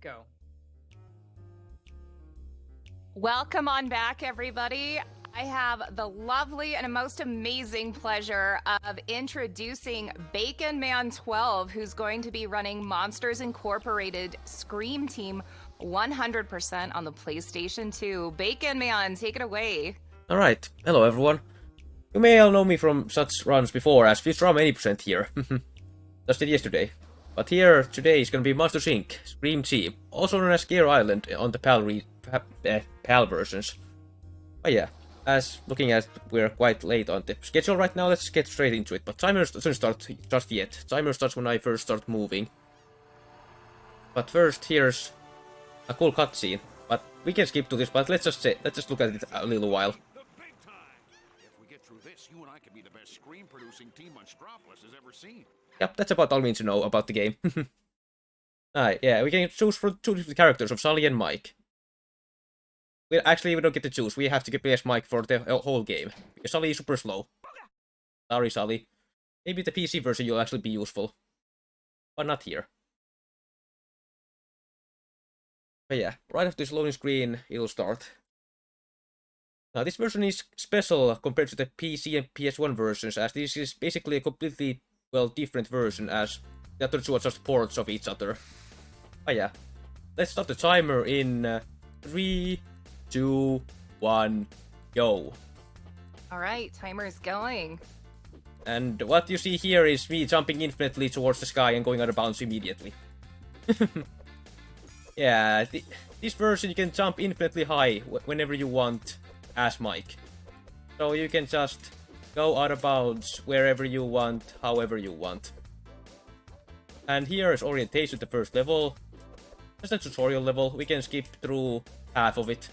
Go. Welcome on back, everybody. I have the lovely and most amazing pleasure of introducing Bacon Man 12, who's going to be running Monsters Incorporated Scream Team 100% on the PlayStation 2. Bacon Man, take it away. Alright, hello everyone. You may all know me from such runs before as Speedrun 80% here. Just did yesterday. But here, today is gonna be Monsters Inc. Scream Team, also known as Scare Island on the PAL versions. But yeah, as looking at we're quite late on the schedule right now, let's get straight into it. But timer doesn't start just yet. Timer starts when I first start moving. But first, here's a cool cutscene. But we can skip to this, but let's just look at it a little while. The big time! If we get through this, you and I could be the best screen-producing team Monstropolis has ever seen. Yep, that's about all we need to know about the game. Alright, yeah, we can choose from two different characters of Sully and Mike. We don't get to choose. We have to play as Mike for the whole game. Because Sully is super slow. Sorry, Sully. Maybe the PC version will actually be useful. But not here. But yeah, right after this loading screen, it'll start. Now, this version is special compared to the PC and PS1 versions, as this is basically a completely, well, different version, as the other two are just ports of each other. But yeah, let's start the timer in 3, 2, 1, go. All right, timer is going. And what you see here is me jumping infinitely towards the sky and going out of bounds immediately. Yeah, this version you can jump infinitely high whenever you want as Mike. So you can just go out of bounds wherever you want, however you want. And here is orientation, the first level. Just a tutorial level, we can skip through half of it.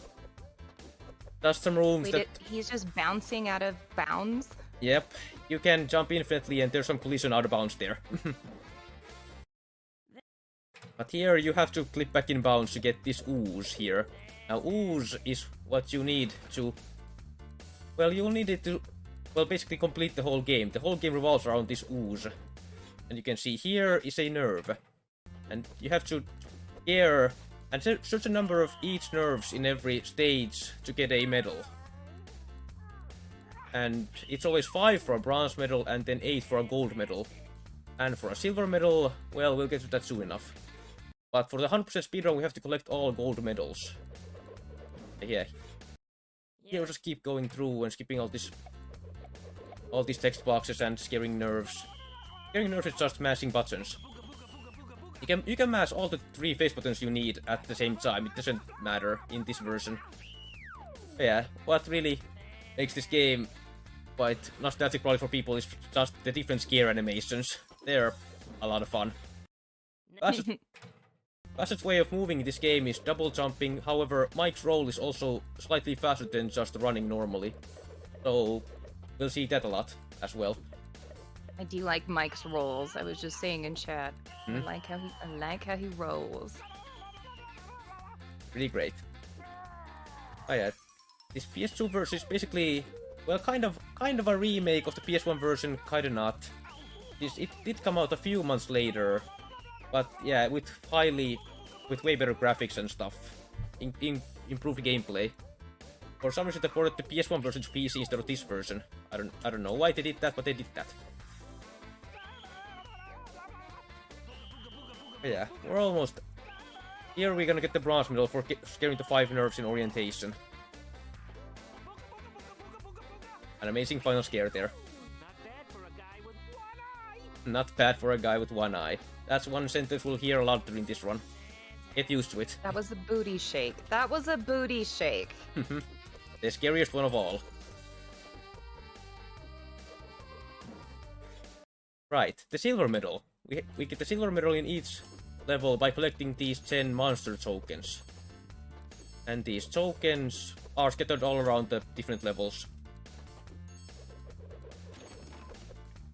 Just some rooms that... He's just bouncing out of bounds? Yep, you can jump infinitely and there's some collision out of bounds there. But here you have to clip back in bounds to get this ooze here. Now ooze is what you need to... Well, you'll need it to... Well, basically complete the whole game. The whole game revolves around this ooze. And you can see here is a nerve. And you have to scare a certain number of each nerves in every stage to get a medal. And it's always 5 for a bronze medal and then 8 for a gold medal. And for a silver medal, well, we'll get to that soon enough. But for the 100% speedrun, we have to collect all gold medals. Yeah. Here we'll just keep going through and skipping all these text boxes and scaring nerves. Scaring nerves is just mashing buttons. You can mash all the 3 face buttons you need at the same time. It doesn't matter in this version. But yeah, what really makes this game quite nostalgic probably for people is just the different scare animations. They're a lot of fun. Fastest way of moving in this game is double jumping, however, Mike's roll is also slightly faster than just running normally. So, we'll see that a lot as well. I do like Mike's rolls. I was just saying in chat. Hmm? I like how he rolls. Really great. Oh yeah, this PS2 version is basically, well, kind of a remake of the PS1 version, kinda not. It did come out a few months later, but yeah, with way better graphics and stuff, improved gameplay. For some reason, they ported the PS1 version to PC instead of this version. I don't know why they did that, but they did that. But yeah, we're almost. Here we're gonna get the bronze medal for scaring the 5 nerves in orientation. An amazing final scare there. Not bad for a guy with one eye. That's one sentence we'll hear a lot during this run. Get used to it. That was a booty shake. That was a booty shake. The scariest one of all. Right, the silver medal. We get the silver medal in each level by collecting these 10 monster tokens. And these tokens are scattered all around the different levels.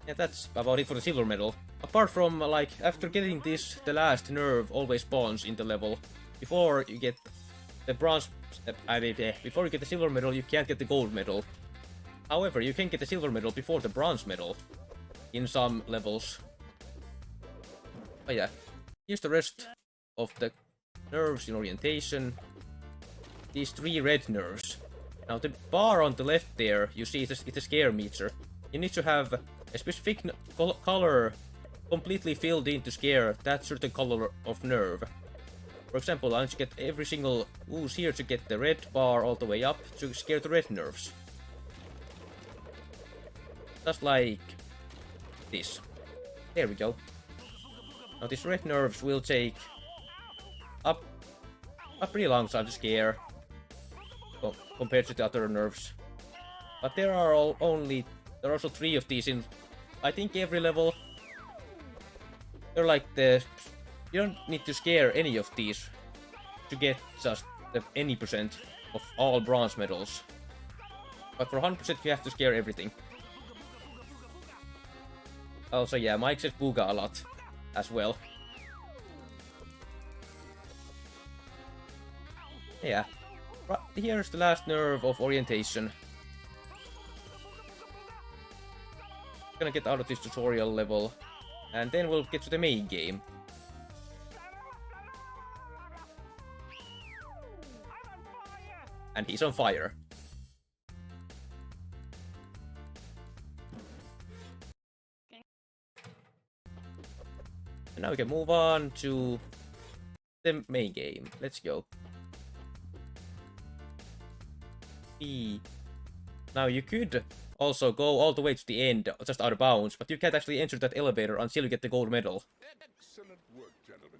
Yeah, that's about it for the silver medal. Apart from, like, after getting this, the last nerve always spawns in the level. Before you get the bronze... before you get the silver medal, you can't get the gold medal. However, you can get the silver medal before the bronze medal. In some levels. But yeah, here's the rest of the nerves in orientation. These 3 red nerves. Now the bar on the left there, you see it's a scare meter. You need to have a specific color completely filled in to scare that certain color of nerve. For example, I need to get every single ooze here to get the red bar all the way up to scare the red nerves. Just like this. There we go. Now these red nerves will take a pretty long time to scare compared to the other nerves. But there are also 3 of these in, I think, every level. They're like you don't need to scare any of these to get just any percent of all bronze medals. But for 100% you have to scare everything. Also, yeah, Mike says booga a lot as well. Yeah. Here's the last nerve of orientation. Gonna get out of this tutorial level, and then we'll get to the main game. And he's on fire. And now we can move on to the main game. Let's go. Now you could also go all the way to the end, just out of bounds, but you can't actually enter that elevator until you get the gold medal. Excellent work, gentlemen.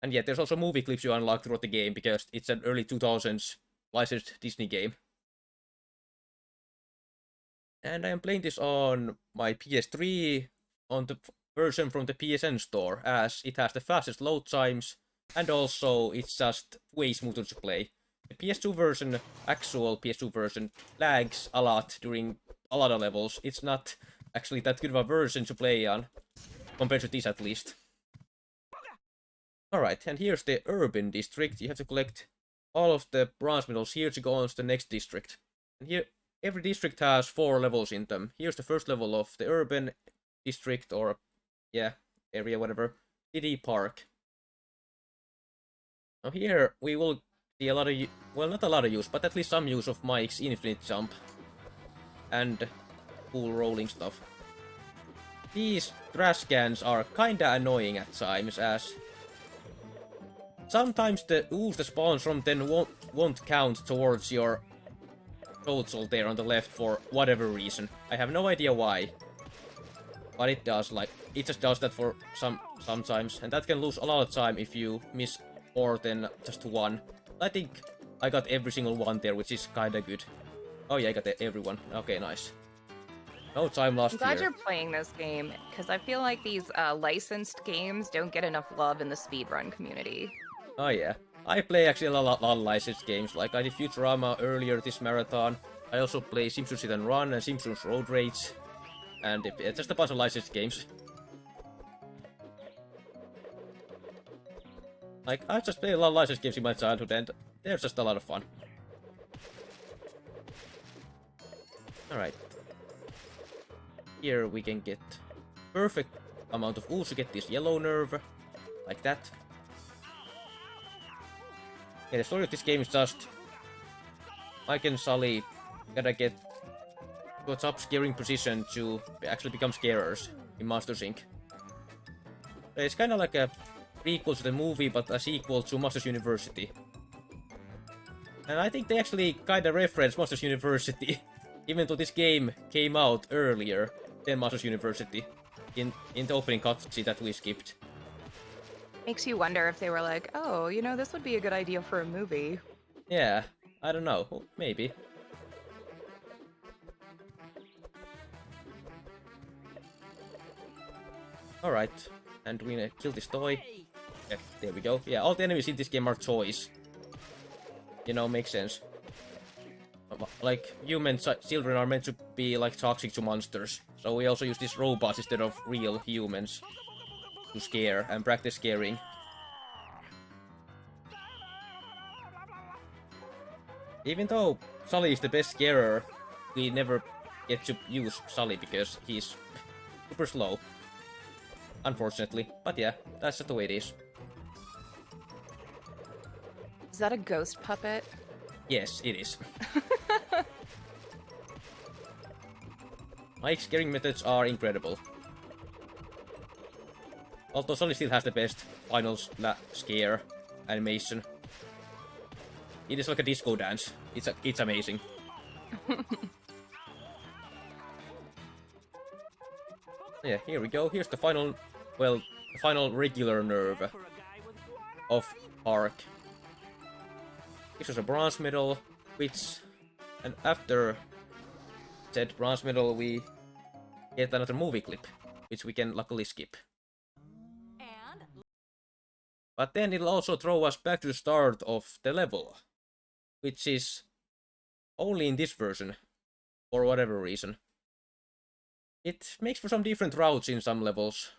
And yeah, there's also movie clips you unlock throughout the game, because it's an early 2000s licensed Disney game. And I am playing this on my PS3, on the version from the PSN store, as it has the fastest load times, and also it's just way smoother to play. The PS2 version, actual PS2 version, lags a lot during a lot of levels. It's not actually that good of a version to play on, compared to this at least. Alright, and here's the urban district. You have to collect all of the bronze medals here to go on to the next district. And here, every district has 4 levels in them. Here's the first level of the urban district, or, yeah, area, whatever. City Park. Now here, we will see a lot of, well, not a lot of use, but at least some use of Mike's infinite jump. And cool rolling stuff. These trash cans are kinda annoying at times, as sometimes the ooze that spawns from them won't count towards your total there on the left for whatever reason. I have no idea why. But it does, like, it just does that for sometimes, and that can lose a lot of time if you miss more than just 1. I think I got every single one there, which is kinda good. Oh yeah, I got everyone. Okay, nice. No time lost I'm glad here. you're playing this game, because I feel like these licensed games don't get enough love in the speedrun community. Oh yeah. I play actually a lot of licensed games, like I did Futurama earlier this marathon. I also play Simpsons Hit and Run and Simpsons Road Rage. And just a bunch of licensed games. Like, I just played a lot of licensed games in my childhood, and they're just a lot of fun. Alright. Here we can get perfect amount of ooze to get this yellow nerve. Like that. Yeah, the story of this game is just Mike and Sully gotta get to a top scaring position to actually become scarers in Monsters Inc. It's kinda like a prequel to the movie, but a sequel to Monsters University. And I think they actually kinda reference Monsters University, even though this game came out earlier than Monsters University in the opening cutscene that we skipped. Makes you wonder if they were like, oh, you know, this would be a good idea for a movie. Yeah, I don't know, maybe. Alright, and we're gonna kill this toy. Yeah, there we go. Yeah, all the enemies in this game are toys. You know, makes sense. Like, human children are meant to be, like, toxic to monsters. So we also use these robots instead of real humans to scare and practice scaring. Even though Sully is the best scarer, we never get to use Sully because he's super slow. Unfortunately. But yeah, that's just the way it is. Is that a ghost puppet? Yes, it is. My scaring methods are incredible. Although Sully still has the best final scare animation. It is like a disco dance. It's amazing. Yeah, here we go. Here's the final, well, the final regular nerve of Arc. This is a bronze medal, which, and after said bronze medal, we get another movie clip, which we can luckily skip. But then it'll also throw us back to the start of the level, which is only in this version, for whatever reason. It makes for some different routes in some levels.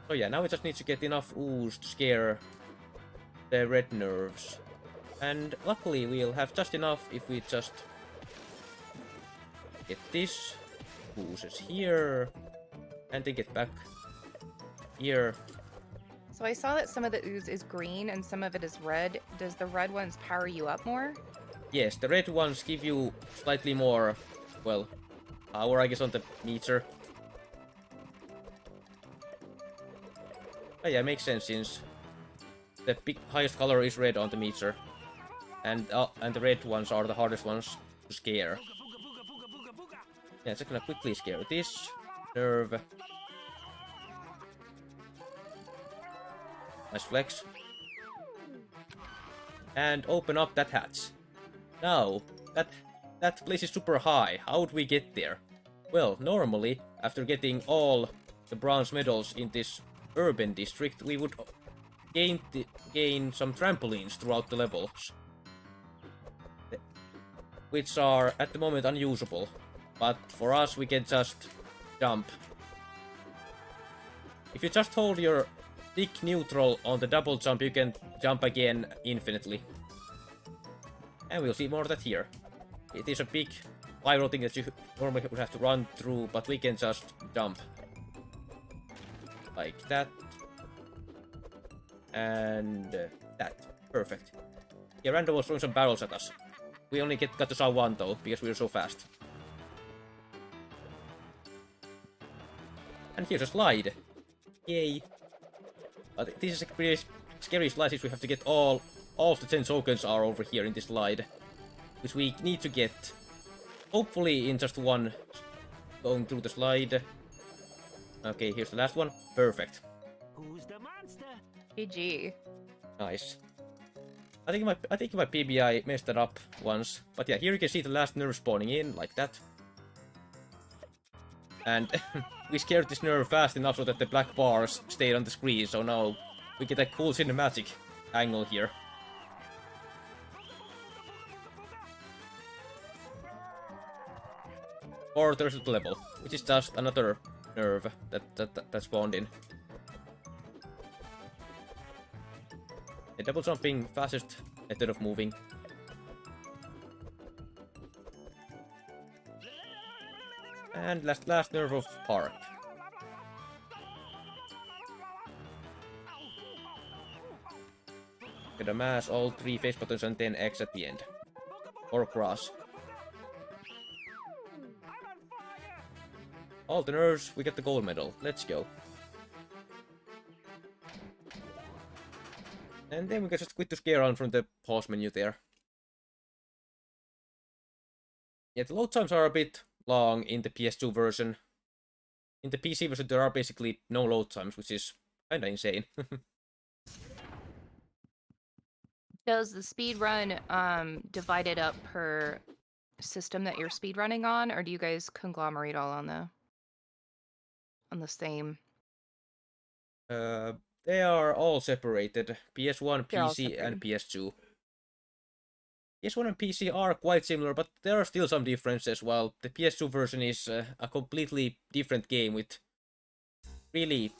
So yeah, now we just need to get enough ooze to scare the red nerves. And luckily we'll have just enough if we just get this. Oozes here. And then get back here. So I saw that some of the ooze is green and some of it is red. Does the red ones power you up more? Yes, the red ones give you slightly more, well, power, I guess, on the meter. Oh, yeah, makes sense since the highest color is red on the meter, and the red ones are the hardest ones to scare. Yeah, just gonna quickly scare this nerve. Nice flex. And open up that hatch. Now, that place is super high. How would we get there? Well, normally, after getting all the bronze medals in this urban district, we would gain some trampolines throughout the levels, which are at the moment unusable. But for us, we can just jump. If you just hold your stick neutral on the double jump, you can jump again infinitely. And we'll see more of that here. It is a big viral thing that you normally would have to run through, but we can just jump. Like that. And that. Perfect. Yeah, Randall was throwing some barrels at us. We only got to saw one though, because we were so fast. And here's a slide. Yay. But this is a pretty scary slide since we have to get all of the 10 tokens are over here in this slide. Which we need to get, hopefully in just one going through the slide. Okay, here's the last one. Perfect. Who's the monster? GG. Nice. I think my PBI messed that up once. But yeah, here you can see the last nerve spawning in, like that. And we scared this nerve fast enough so that the black bars stayed on the screen, so now we get a cool cinematic angle here. Or the rest of the level, which is just another nerve that spawned in. A double jumping fastest method of moving. And last nerve of Park. Gonna mash all 3 face buttons and then X at the end. Or cross. All the nerves, we get the gold medal. Let's go. And then we can just quit to scare on from the pause menu there. Yeah, the load times are a bit long in the PS2 version. In the PC version, there are basically no load times, which is kinda insane. Does the speedrun divide it up per system that you're speedrunning on, or do you guys conglomerate all on the same? They are all separated. PS1, They're all PC, and separated. PS2. PS1 and PC are quite similar, but there are still some differences. While the PS2 version is a completely different game with really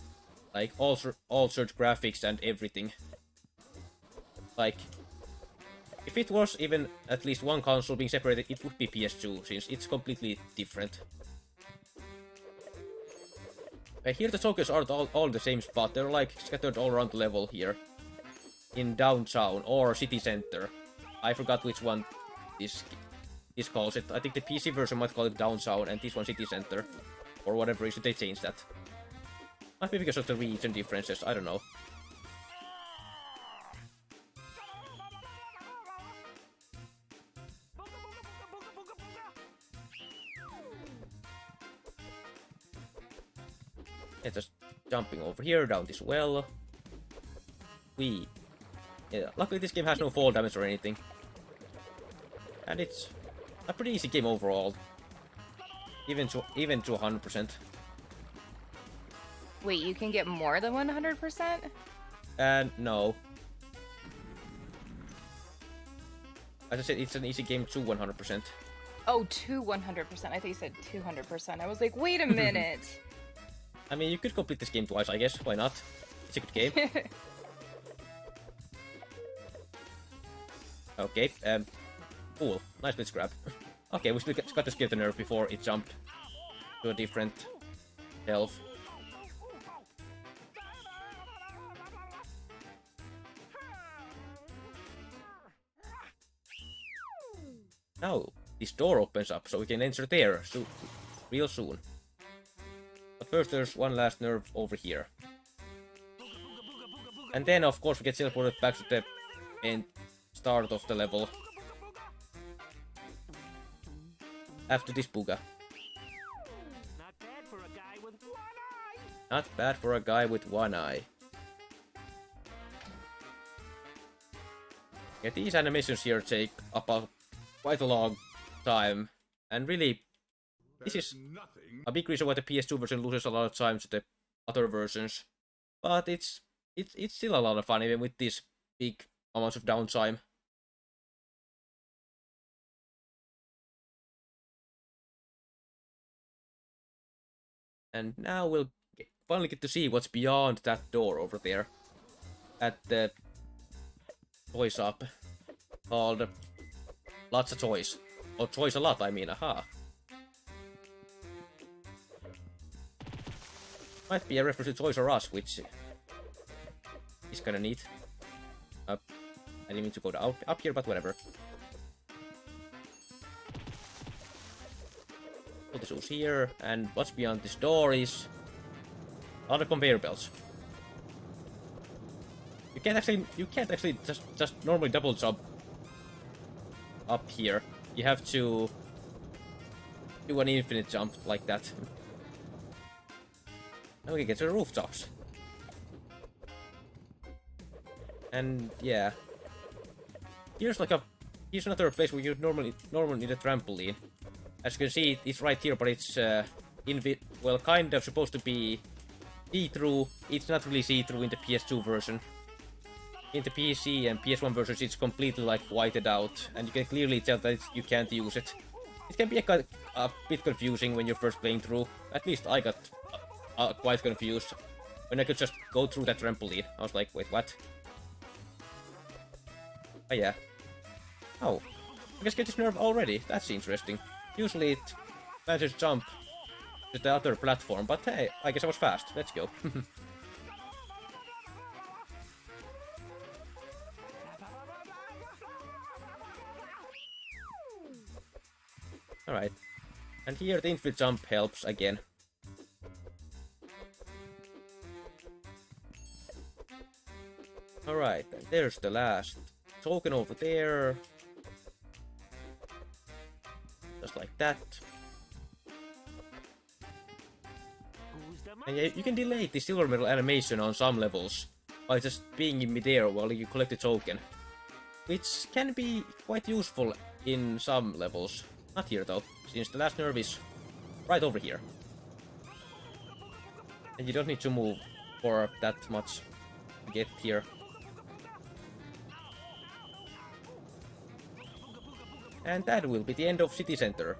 like altered graphics and everything. Like, if it was even at least one console being separated, it would be PS2, since it's completely different. here the tokens aren't all the same spot. They're like scattered all around the level here. In downtown or city center. I forgot which one this calls it. I think the PC version might call it downtown and this one city center. For whatever reason they changed that. Might be because of the region differences, I don't know. Yeah, just jumping over here, down this well. Yeah, luckily this game has no fall damage or anything. And it's a pretty easy game overall. Even to 100%. Wait, you can get more than 100%? And no. As I said, it's an easy game to 100%. Oh, to 100%. I thought you said 200%. I was like, wait a minute. I mean, you could complete this game twice, I guess. Why not? It's a good game. Okay, cool. Nice blitz grab. Okay, we still got to skip the nerf before it jumped to a different health. Now, this door opens up, so we can enter there real soon. But first, there's one last nerve over here. And then, of course, we get teleported back to the end start of the level. After this booga. Not bad for a guy with one eye. Not bad for a guy with one eye. Yeah, these animations here take up quite a long time. And really, this is a big reason why the PS2 version loses a lot of time to the other versions. But it's still a lot of fun, even with these big amounts of downtime. And now we'll finally get to see what's beyond that door over there. At the toy shop. Called Lots of Toys. Or Toys a Lot, I mean, aha. Might be a reference to Toys R Us, which is kinda neat. I didn't mean to go up here, but whatever. Put the shoes here, and what's beyond this door is a lot of conveyor belts. You can't actually just normally double jump up here. You have to do an infinite jump like that. And we can get to the rooftops. And yeah, here's another place where you normally need a trampoline. As you can see, it's right here, but it's well, kind of supposed to be see-through. It's not really see-through in the PS2 version. In the PC and PS1 versions, it's completely like whited out, and you can clearly tell that you can't use it. It can be a bit confusing when you're first playing through. At least I got quite confused when I could just go through that trampoline. I was like, wait, what? Oh yeah. Oh, I guess get this nerve already. That's interesting. Usually it manages to jump to the other platform, but hey, I guess I was fast. Let's go. Alright. And here the infinite jump helps again. Alright, and there's the last token over there. Just like that. And yeah, you can delay the silver medal animation on some levels by just being in midair while you collect the token. Which can be quite useful in some levels. Not here though, since the last nerve is right over here. And you don't need to move for that much to get here. And that will be the end of City Center.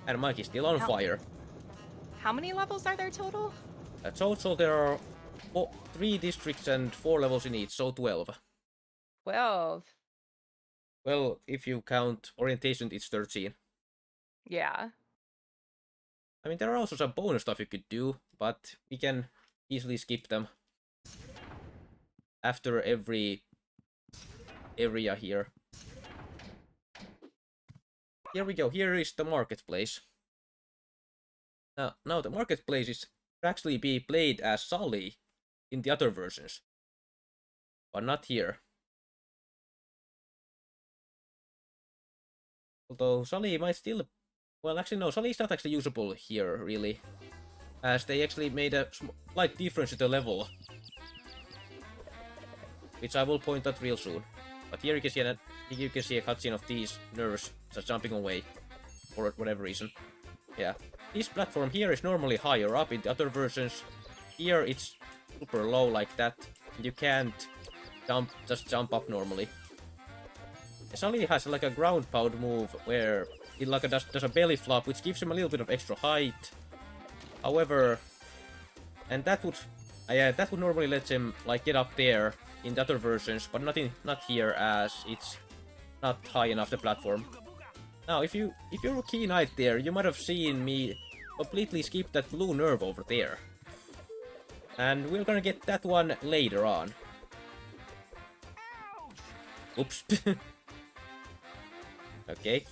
And Mike is still on fire. How many levels are there total? Total there are 3 districts and 4 levels in each, so 12. 12. Well, if you count orientation, it's 13. Yeah. I mean, there are also some bonus stuff you could do, but we can easily skip them after every area here. Here we go. Here is the marketplace. Now the marketplace is actually be played as Sully in the other versions, but not here. Although Sully might still... Well, actually no, Sully is not actually usable here, really. As they actually made a slight difference in the level. Which I will point out real soon. But here you can see a cutscene of these nerves just jumping away. For whatever reason. Yeah. This platform here is normally higher up in the other versions. Here it's super low like that. You can't just jump up normally. Sully has like a ground pound move where it like does a belly flop, which gives him a little bit of extra height. However, and that would normally let him like get up there in the other versions, but not here as it's not high enough the platform. Now, if you're a keen-eyed there, you might have seen me completely skip that blue nerve over there, and we're gonna get that one later on. Oops. Okay.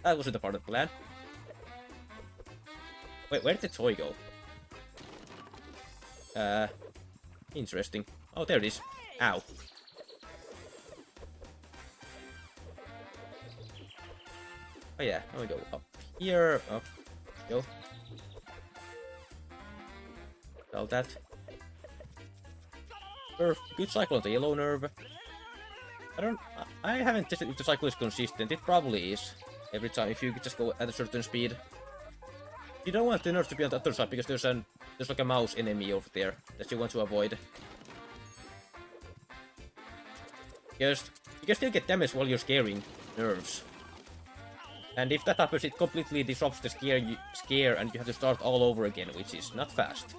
That wasn't a part of the plan. Wait, where did the toy go? Interesting. Oh, there it is. Ow. Oh yeah, now we go up here, up, go. All that. Good cycle on the yellow nerve. I haven't tested if the cycle is consistent. It probably is. Every time, if you just go at a certain speed. You don't want the nerve to be on the other side because there's like a mouse enemy over there that you want to avoid. Because you can still get damage while you're scaring nerves. And if that happens, it completely disrupts the scare and you have to start all over again, which is not fast.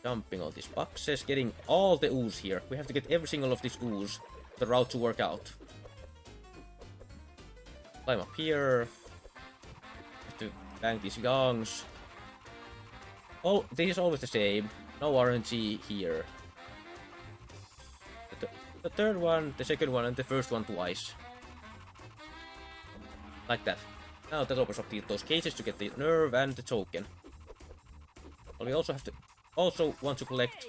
Dumping all these boxes, getting all the ooze here. We have to get every single of these ooze for the route to work out. Climb up here. Have to bang these gongs. Oh, this is always the same. No RNG here. The third one, the second one, and the first one twice. Like that. Now that opens up those cases to get the nerve and the token. But we also want to collect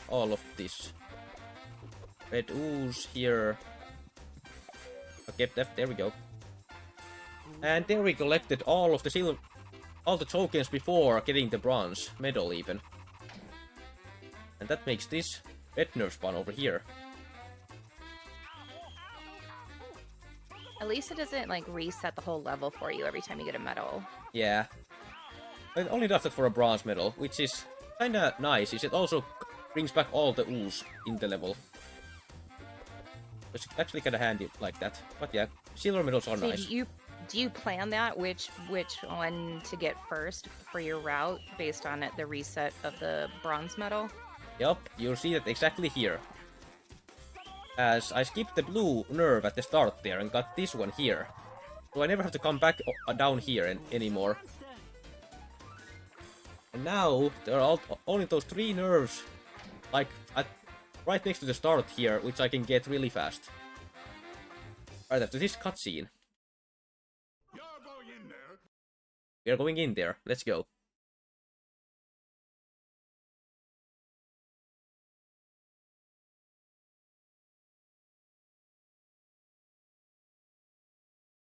all of this red ooze here. Okay, there we go. And there we collected all of the tokens before getting the bronze medal even. And that makes this red nerve spawn over here. At least it doesn't like reset the whole level for you every time you get a medal. Yeah. It only does that for a bronze medal, which is kinda nice. It also brings back all the ooze in the level. It's actually kinda handy like that. But yeah, silver medals are nice. Do you plan that which one to get first for your route based on the reset of the bronze medal? Yup, you'll see that exactly here. As I skipped the blue nerve at the start there and got this one here. So I never have to come back down here anymore. And now, there are only those 3 nerves, like, right next to the start here, which I can get really fast. Right after this cutscene. We are going in there. Let's go.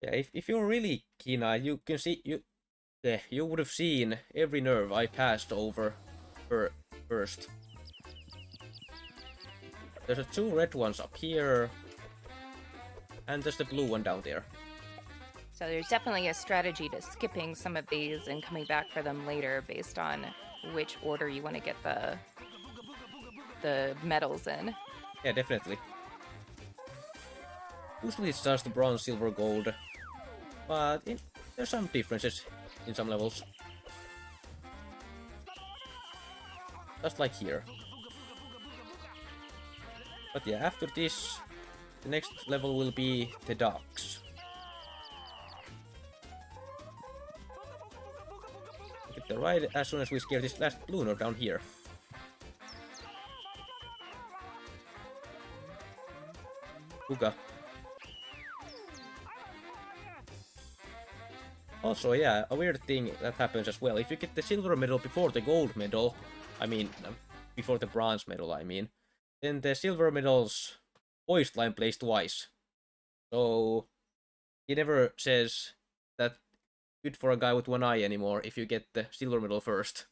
Yeah, if you're really keen-eyed, you can see you would have seen every nerve I passed over first. There's 2 red ones up here, and there's the blue one down there. So there's definitely a strategy to skipping some of these and coming back for them later based on which order you want to get the medals in. Yeah, definitely. Usually it's just the bronze, silver, gold, but there's some differences in some levels. Just like here. But yeah, after this, the next level will be the docks. Get the ride as soon as we scare this last balloon down here. Booga. Also, yeah, a weird thing that happens as well. If you get the silver medal before the gold medal, I mean, before the bronze medal, I mean, then the silver medal's voice line plays twice. So, he never says that good for a guy with one eye anymore if you get the silver medal first.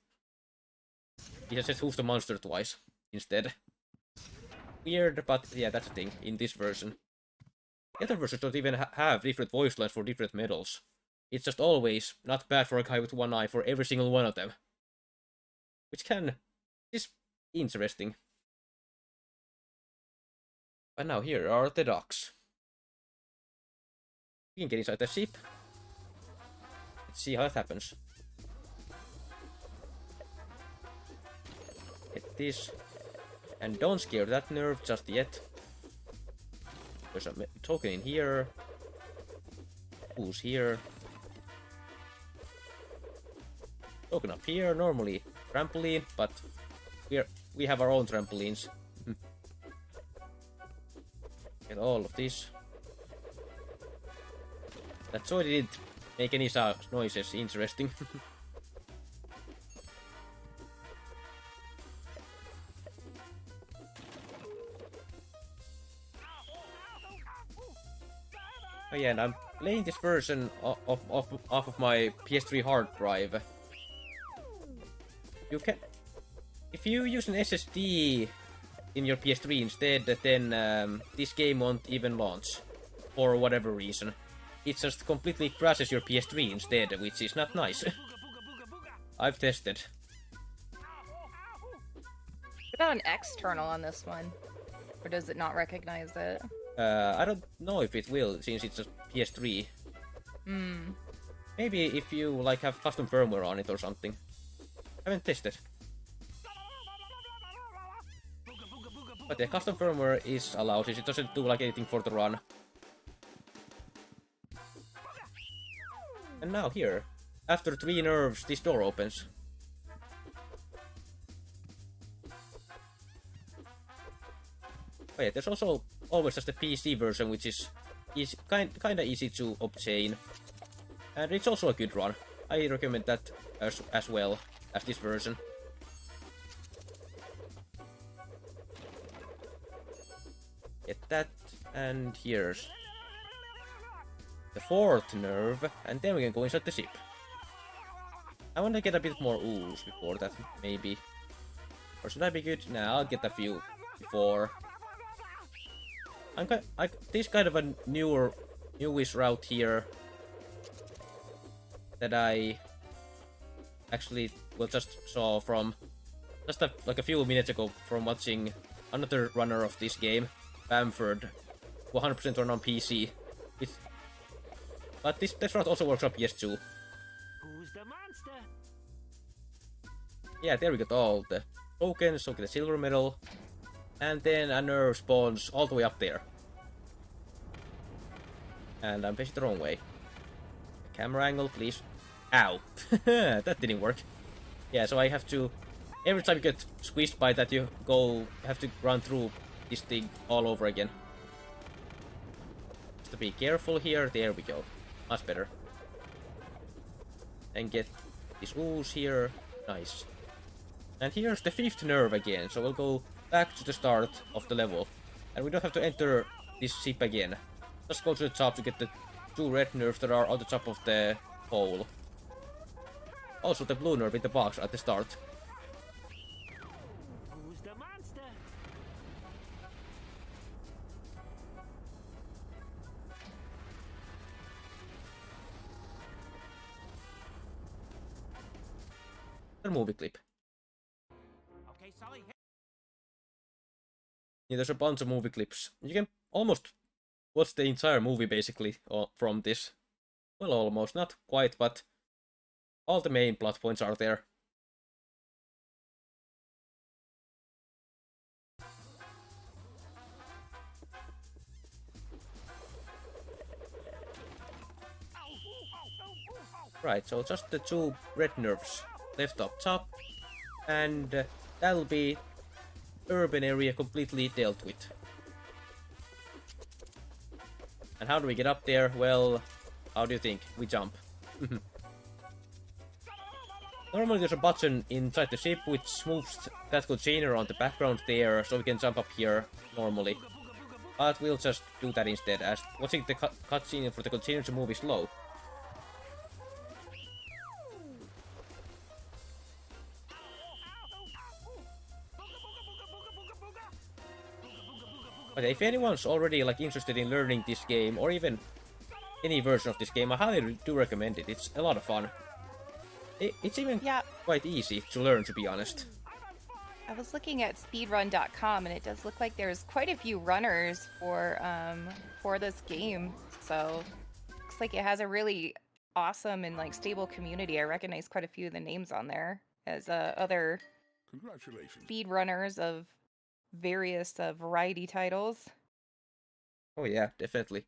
He just says who's the monster twice instead. Weird, but yeah, that's the thing in this version. The other versions don't even have different voice lines for different medals. It's just always not bad for a guy with one eye for every single one of them. Which is interesting. But now here are the docks. We can get inside the ship. Let's see how it happens. Get this. And don't scare that nerve just yet. There's a token in here. Who's here? Token up here, normally trampoline, but we have our own trampolines. Get all of this. That toy didn't make any noises, interesting. Oh yeah, and I'm playing this version off of my PS3 hard drive. You can, if you use an SSD in your PS3 instead, then this game won't even launch for whatever reason. It just completely crashes your PS3 instead, which is not nice. I've tested. What about an external on this one? Or does it not recognize it? I don't know if it will, since it's a PS3. Maybe if you like have custom firmware on it or something. I haven't tested. But the custom firmware is allowed, since it doesn't do like anything for the run. And now here, after 3 nerves, this door opens. Oh yeah, there's also always just a PC version, which is kinda easy to obtain. And it's also a good run. I recommend that as well as this version. Get that, and here's the 4th nerve, and then we can go inside the ship. I want to get a bit more ooze before that, maybe. Or should I be good? Nah, I'll get a few before. This kind of a newish route here that I actually just saw from like a few minutes ago from watching another runner of this game, Bamford, 100% run on PC. But this route also works on PS2. Who's the monster? Yeah, there we got all the tokens, so get a silver medal. And then a nerve spawns all the way up there. And I'm facing the wrong way. Camera angle, please. Ow! That didn't work. Yeah, so I have to... Every time you get squeezed by that, you have to run through this thing all over again. Just to be careful here. There we go. Much better. And get this ooze here. Nice. And here's the 5th nerve again, so we'll go back to the start of the level. And we don't have to enter this ship again. Just go to the top to get the 2 red nerves that are on the top of the hole. Also the blue nerve in the box at the start. Who's the monster? A movie clip. Okay, Sully. Yeah, there's a bunch of movie clips. You can almost watch the entire movie basically from this. Well, almost, not quite, but all the main plot points are there. Right, so just the 2 red nerves left up top, and that'll be urban area completely dealt with. And how do we get up there? Well, how do you think? We jump. Normally there's a button inside the ship which moves that container on the background there, so we can jump up here normally. But we'll just do that instead, as watching the cutscene for the container to move is slow. But if anyone's already like interested in learning this game, or even any version of this game, I highly do recommend it. It's a lot of fun. It's even quite easy to learn, to be honest. I was looking at speedrun.com, and it does look like there's quite a few runners for this game. So looks like it has a really awesome and like stable community. I recognize quite a few of the names on there as other speedrunners of various variety titles. Oh yeah, definitely.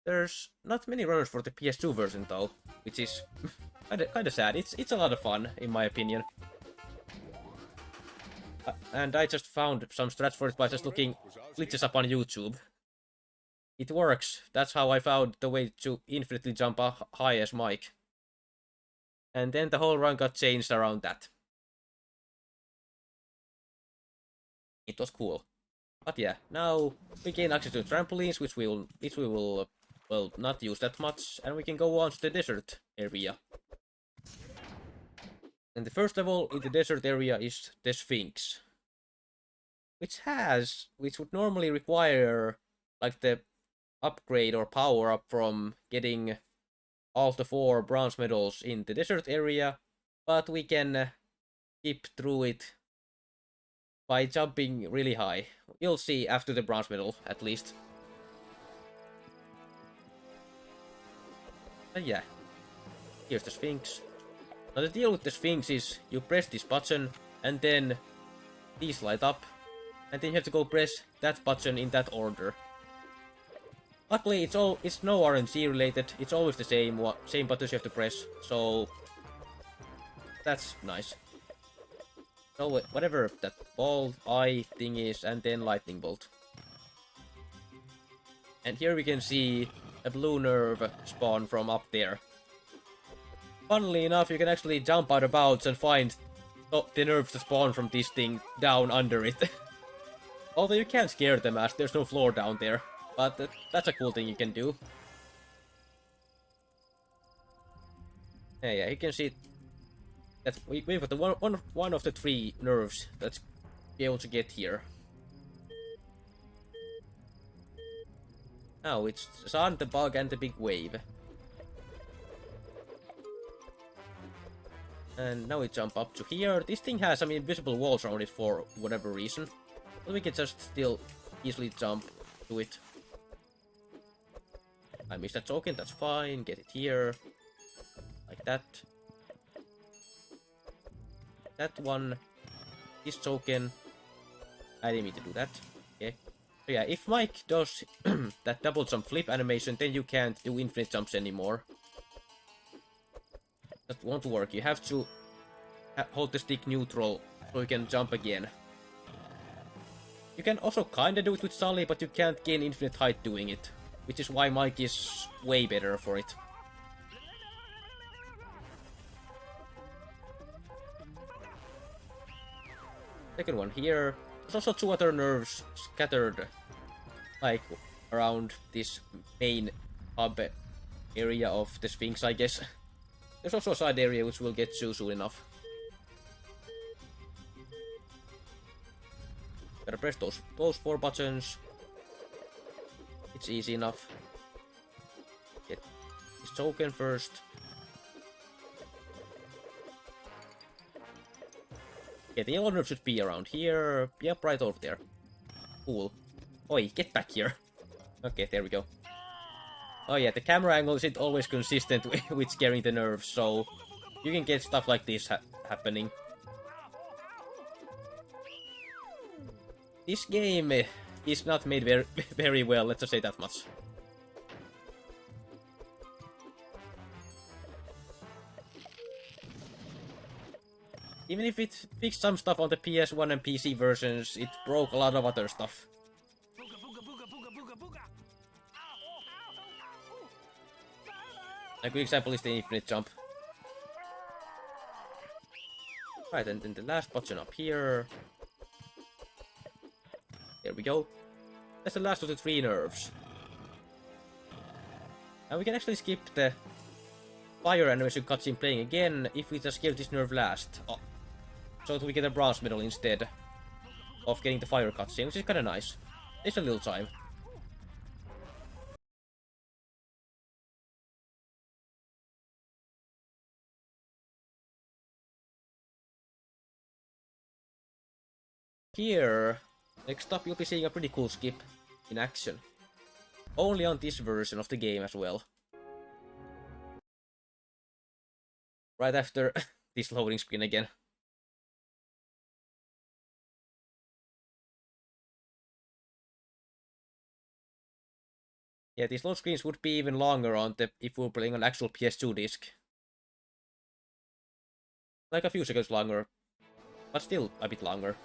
There's not many runners for the PS2 version though, which is kinda sad. It's a lot of fun, in my opinion. And I just found some strats for it by just looking glitches up on YouTube. It works. That's how I found the way to infinitely jump high as Mike. And then the whole run got changed around that. It was cool. But yeah, now we gain access to trampolines, which we will well, not use that much, and we can go on to the desert area. And the first level in the desert area is the Sphinx, which would normally require like the upgrade or power up from getting all the 4 bronze medals in the desert area, but we can skip through it by jumping really high. You'll see after the bronze medal, at least. But yeah, here's the Sphinx. Now the deal with the Sphinx is you press this button, and then these light up, and then you have to go press that button in that order. Luckily, it's no RNG related. It's always the same buttons you have to press, so that's nice. So whatever that ball eye thing is, and then lightning bolt. And here we can see a blue nerve spawn from up there. Funnily enough, you can actually jump out of bounds and find the nerves that spawn from this thing down under it. Although you can't scare them as there's no floor down there. But that's a cool thing you can do. Yeah, you can see that we've got the one of the 3 nerves that's be able to get here. Now it's the sun, the bug, and the big wave. And now we jump up to here. This thing has some invisible walls around it for whatever reason. But we can just still easily jump to it. I missed that token, that's fine. Get it here. Like that. That one. This token. I didn't mean to do that. Okay. So yeah, if Mike does that double jump flip animation, then you can't do infinite jumps anymore. That won't work. You have to hold the stick neutral so you can jump again. You can also kinda do it with Sully, but you can't gain infinite height doing it. Which is why Mike is way better for it. Second one here. There's also 2 other nerves scattered, like, around this main hub area of the Sphinx, I guess. There's also a side area which we'll get to soon enough. Gotta press those 4 buttons. It's easy enough. Get this token first. Yeah, the yellow nerve should be around here. Yep, right over there. Cool. Oi, get back here. Okay, there we go. Oh yeah, the camera angle isn't always consistent with scaring the nerves, so you can get stuff like this happening. This game is not made very well, let's just say that much. Even if it fixed some stuff on the PS1 and PC versions, it broke a lot of other stuff. Booga, booga, booga, booga, booga, booga. A good example is the infinite jump. Right, and then the last button up here. There we go. That's the last of the 3 nerves. And we can actually skip the fire animation cutscene playing again if we just give this nerve last. Oh. So that we get a bronze medal instead of getting the fire cutscene, which is kinda nice. It's a little time. Here, next up you'll be seeing a pretty cool skip in action. Only on this version of the game as well. Right after this loading screen again. Yeah, these load screens would be even longer on the if we were playing on actual PS2 disc. Like a few seconds longer, but still a bit longer.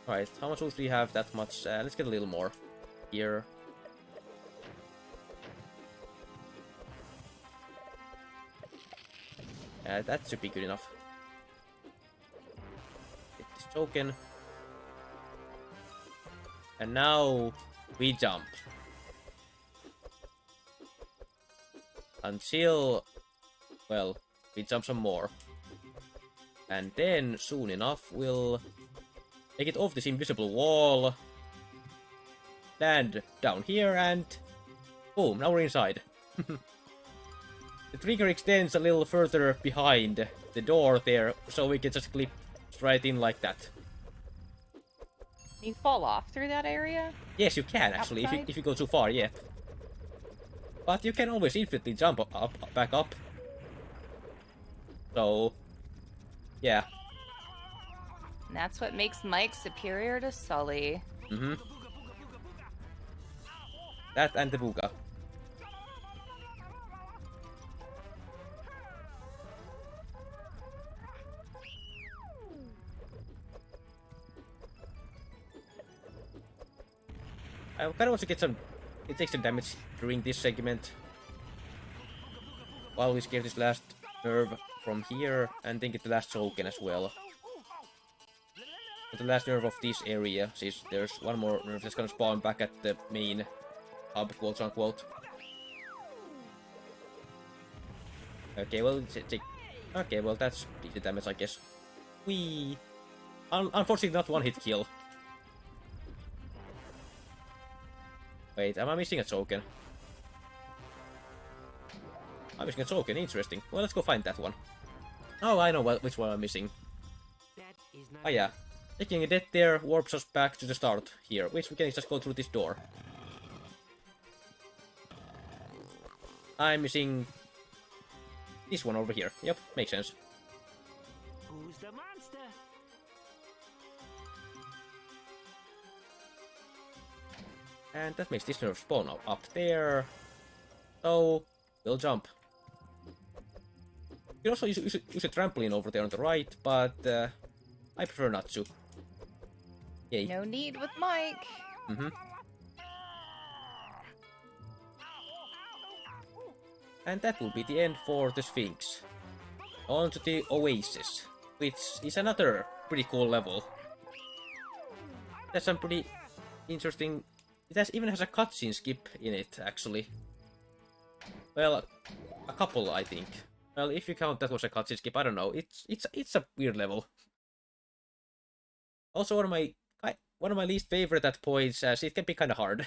Alright, how much wood do we have? That much. Let's get a little more here. That should be good enough. Get this token. And now we jump. Until, well, we jump some more. And then, soon enough, we'll take it off this invisible wall. Land down here and boom, now we're inside. The trigger extends a little further behind the door there, so we can just clip right in like that. You fall off through that area? Yes, you can actually, if you go too far, yeah. But you can always infinitely jump back up. So, yeah. And that's what makes Mike superior to Sully. Mm-hmm. That and the booga. I kind of want to get some detection damage during this segment. While we scare this last nerve from here, and then get the last token as well. But the last nerve of this area, since there's one more nerve that's gonna spawn back at the main hub, quote unquote. Okay, well, okay, well, that's decent damage, I guess. Whee! Unfortunately, not one hit kill. Wait, am I missing a token? I'm missing a token, interesting. Well, let's go find that one. Oh, I know which one I'm missing. Oh yeah. Taking a death there warps us back to the start here, which we can just go through this door. I'm missing this one over here. Yep, makes sense. Who's the monster? And that makes this nerve spawn up there. So, we'll jump. You can also use a trampoline over there on the right, but I prefer not to. Yay. No need with Mike. Mm-hmm. And that will be the end for the Sphinx. On to the Oasis, which is another pretty cool level. That's some pretty interesting. It even has a cutscene skip in it, actually. Well, a couple, I think. Well, if you count that was a cutscene skip, I don't know. It's a weird level. Also, one of my least favorite at points, as it can be kind of hard.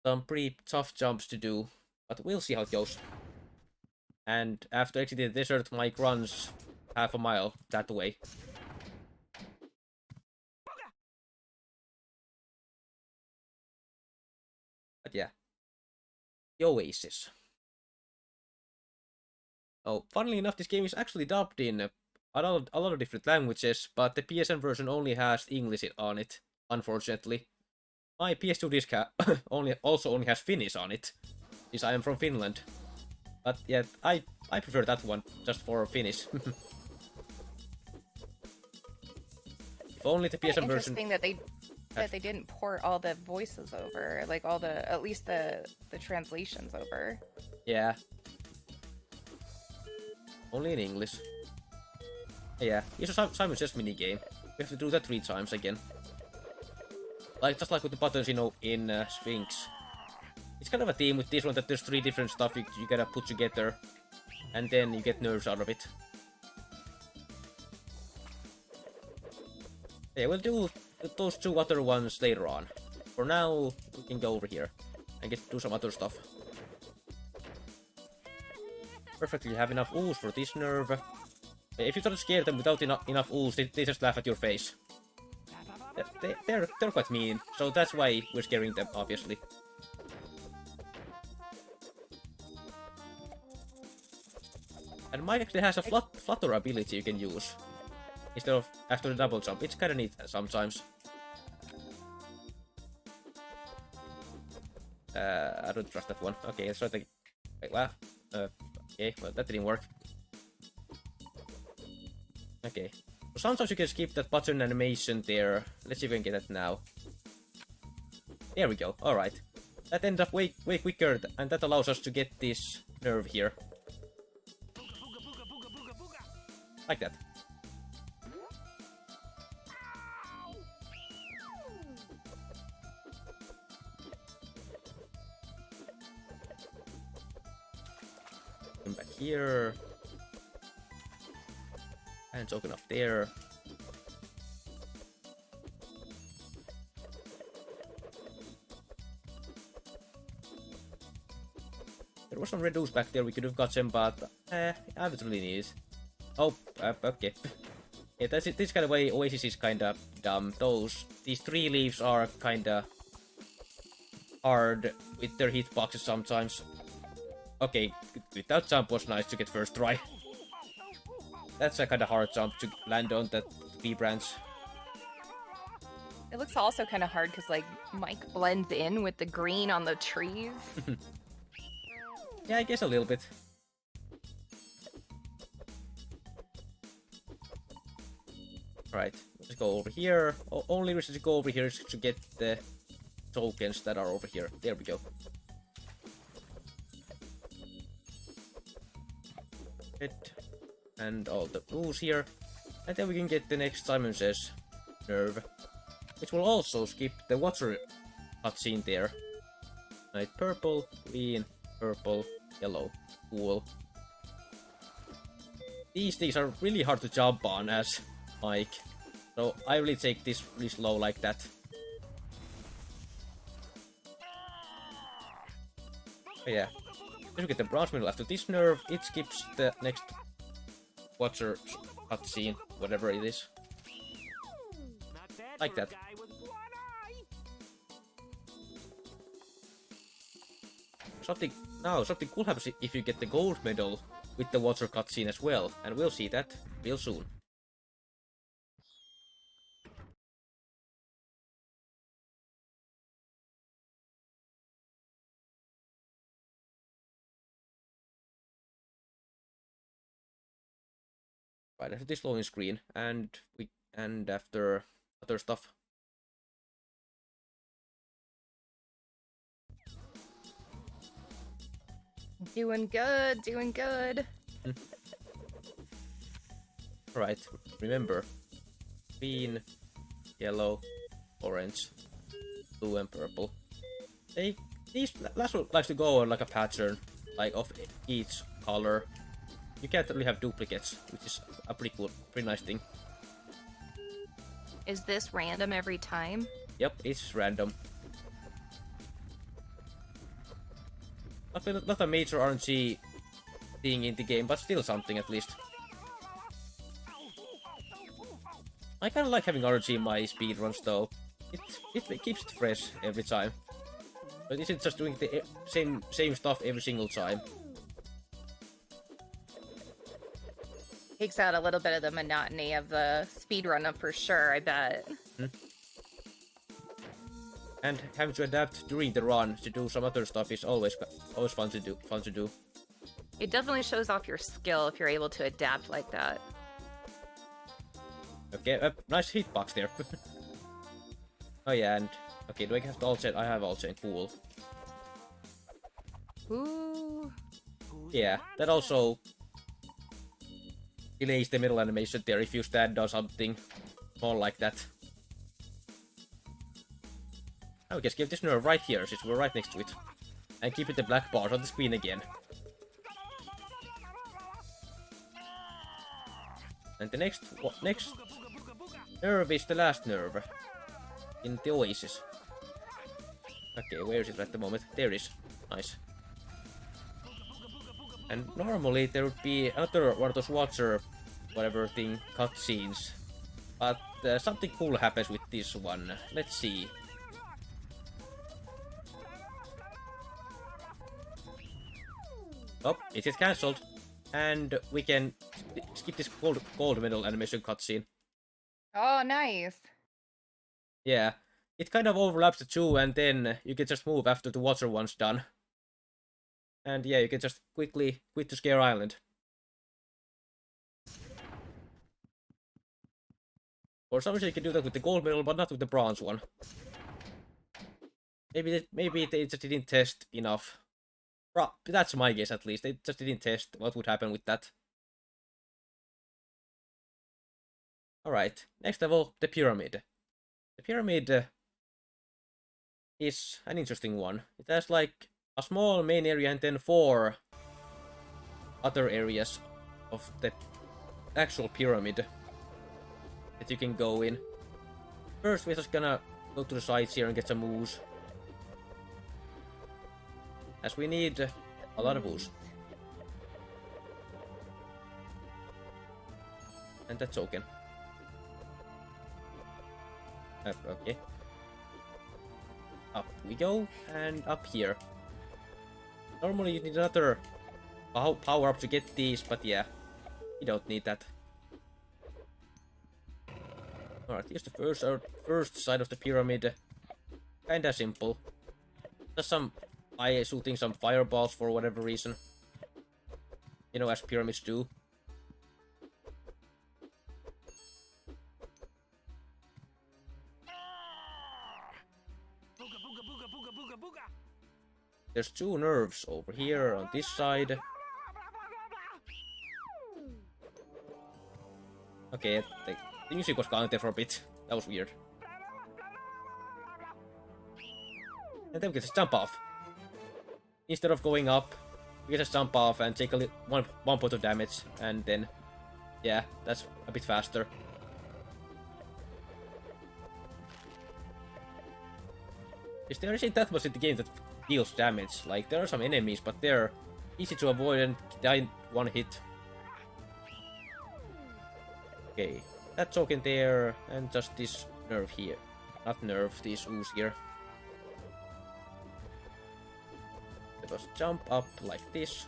Some pretty tough jumps to do, but we'll see how it goes. And after exiting the desert, Mike runs half a mile that way. But yeah. The Oasis. Oh, funnily enough, this game is actually dubbed in a lot of different languages, but the PSN version only has English on it, unfortunately. My PS2 disc only has Finnish on it, since I am from Finland. But yeah, I prefer that one just for finish. If only the PSN version. Interesting that they didn't port all the voices over, like all the at least the translations over. Yeah. Only in English. Yeah, it's a Simon Says minigame. We have to do that 3 times again. Just like with the buttons, you know, in Sphinx. It's kind of a theme with this one that there's 3 different stuff you gotta put together. And then you get nerves out of it. Yeah, we'll do those 2 other ones later on. For now, we can go over here and do some other stuff. Perfectly, have enough ooze for this nerve. If you try to scare them without enough ooze, they just laugh at your face. They're quite mean, so that's why we're scaring them, obviously. And Mike actually has a flutter ability you can use instead of after the double jump. It's kinda neat sometimes. I don't trust that one. Okay, let's try to... Wait, well, okay, well, that didn't work. Okay. So sometimes you can skip that button animation there. Let's see if we can get that now. There we go. Alright. That ended up way quicker, and that allows us to get this nerve here. Like that. Come back here. And it's open up there. There was some red ooze back there we could have got some, but I haven't really needed. Oh, okay. Yeah, that's it. This kind of way Oasis is kinda dumb. These 3 leaves are kinda hard with their hitboxes sometimes. Okay, that jump was nice to get first try. That's a kinda hard jump to land on that 3 branch. It looks also kind of hard because like Mike blends in with the green on the trees. Yeah, I guess a little bit. Right, let's go over here. Only reason to go over here is to get the tokens that are over here. There we go. And all the blues here. And then we can get the next Simon Says nerve. Which will also skip the water cutscene there. Right, purple, green, purple, yellow. Cool. These things are really hard to jump on as Mike. So I really take this really slow like that. But yeah. If you get the bronze medal after this nerve, it skips the next Watcher cutscene, whatever it is. Like that. Something cool happens if you get the gold medal with the Watcher cutscene as well, and we'll see that real soon. Right after this loading screen, and after other stuff. Doing good, doing good. Right, remember, green, yellow, orange, blue, and purple. These last one likes to go on like a pattern, like of each color. You can't really have duplicates, which is a pretty nice thing. Is this random every time? Yep, it's random. Not a major RNG thing in the game, but still something at least. I kinda like having RNG in my speedruns though. It keeps it fresh every time. But isn't just doing the same stuff every single time. Takes out a little bit of the monotony of the speedrun for sure, I bet. And having to adapt during the run to do some other stuff is always fun to do. It definitely shows off your skill if you're able to adapt like that. Okay, nice hitbox there. Oh yeah, and okay, do I have the alt chain? I have alt chain, cool. Ooh. Yeah, that also delays the middle animation there if you stand on something more like that. I would just give this nerve right here, since we're right next to it. And keep it the black bars on the screen again. And the next nerve is the last nerve. In the Oasis. Okay, where is it at the moment? There it is. Nice. And normally there would be another one of those watcher, whatever thing, cutscenes. But something cool happens with this one. Let's see. Oh, it is cancelled. And we can skip this gold medal animation cutscene. Oh, nice. Yeah, it kind of overlaps the two, and then you can just move after the water one's done. And yeah, you can just quickly quit the Scare Island. For some reason you can do that with the gold medal, but not with the bronze one. Maybe they just didn't test enough. That's my guess at least. They just didn't test what would happen with that. Alright, next level, the pyramid. The pyramid is an interesting one. It has like a small main area and then 4 other areas of the actual pyramid that you can go in. First, we're just gonna go to the sides here and get some moves. As we need a lot of moves. And that token. Okay. Up we go, and up here. Normally you need another power up to get these, but yeah, you don't need that. Alright, here's the first side of the pyramid. Kinda simple. Just some shooting some fireballs for whatever reason. You know, as pyramids do. There's 2 nerves over here on this side. Okay, the music was gone there for a bit. That was weird. And then we can just jump off. Instead of going up, we can just jump off and take one point of damage, and then, yeah, that's a bit faster. There isn't that much in the game that deals damage. Like, there are some enemies, but they're easy to avoid and die in one hit. Okay, that token there, and just this nerve here. Not nerve, these ooze here. Let us jump up like this.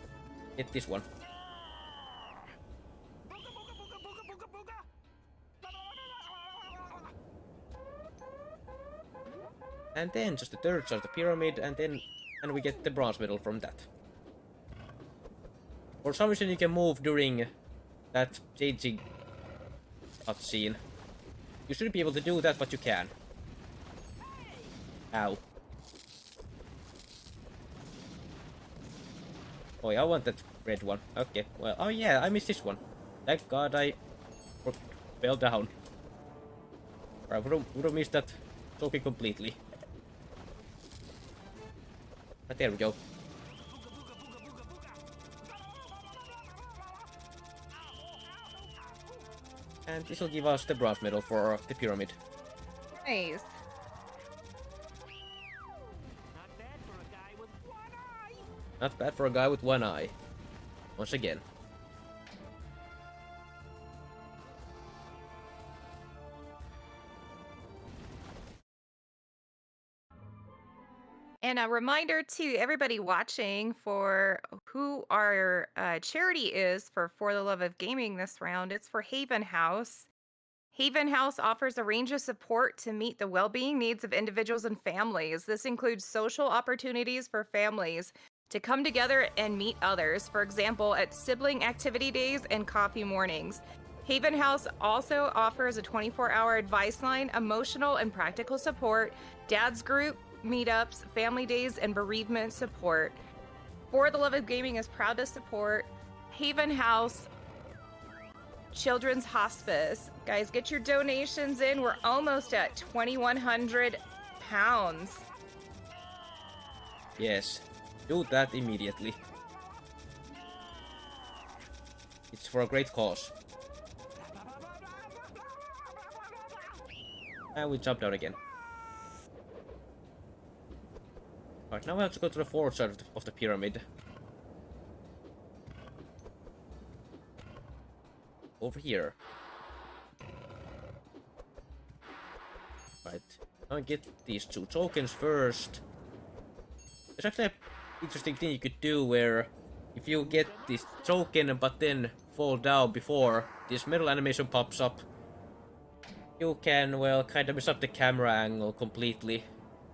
Get this one. And then just the third side of the pyramid, and we get the bronze medal from that. For some reason you can move during that changing cutscene. You shouldn't be able to do that, but you can. Ow. Oh yeah, I want that red one. Okay, well, oh yeah, I missed this one. Thank God I fell down. I would have missed that token completely. But there we go. And this will give us the bronze medal for the pyramid. Nice. Not bad for a guy with one eye. Once again. And a reminder to everybody watching for who our charity is for the Love of Gaming this round. It's for Haven House. Haven House offers a range of support to meet the well-being needs of individuals and families. This includes social opportunities for families to come together and meet others, for example, at sibling activity days and coffee mornings. Haven House also offers a 24-hour advice line, emotional and practical support, dad's group, meetups, family days, and bereavement support. For the Love of Gaming is proud to support Haven House Children's Hospice. Guys, get your donations in. We're almost at 2,100 pounds. Yes, do that immediately. It's for a great cause. And we jumped out again. Alright, now we have to go to the forward side of the pyramid. Over here. Right, now get these 2 tokens first. There's actually an interesting thing you could do where if you get this token but then fall down before this metal animation pops up, you can, well, kind of mess up the camera angle completely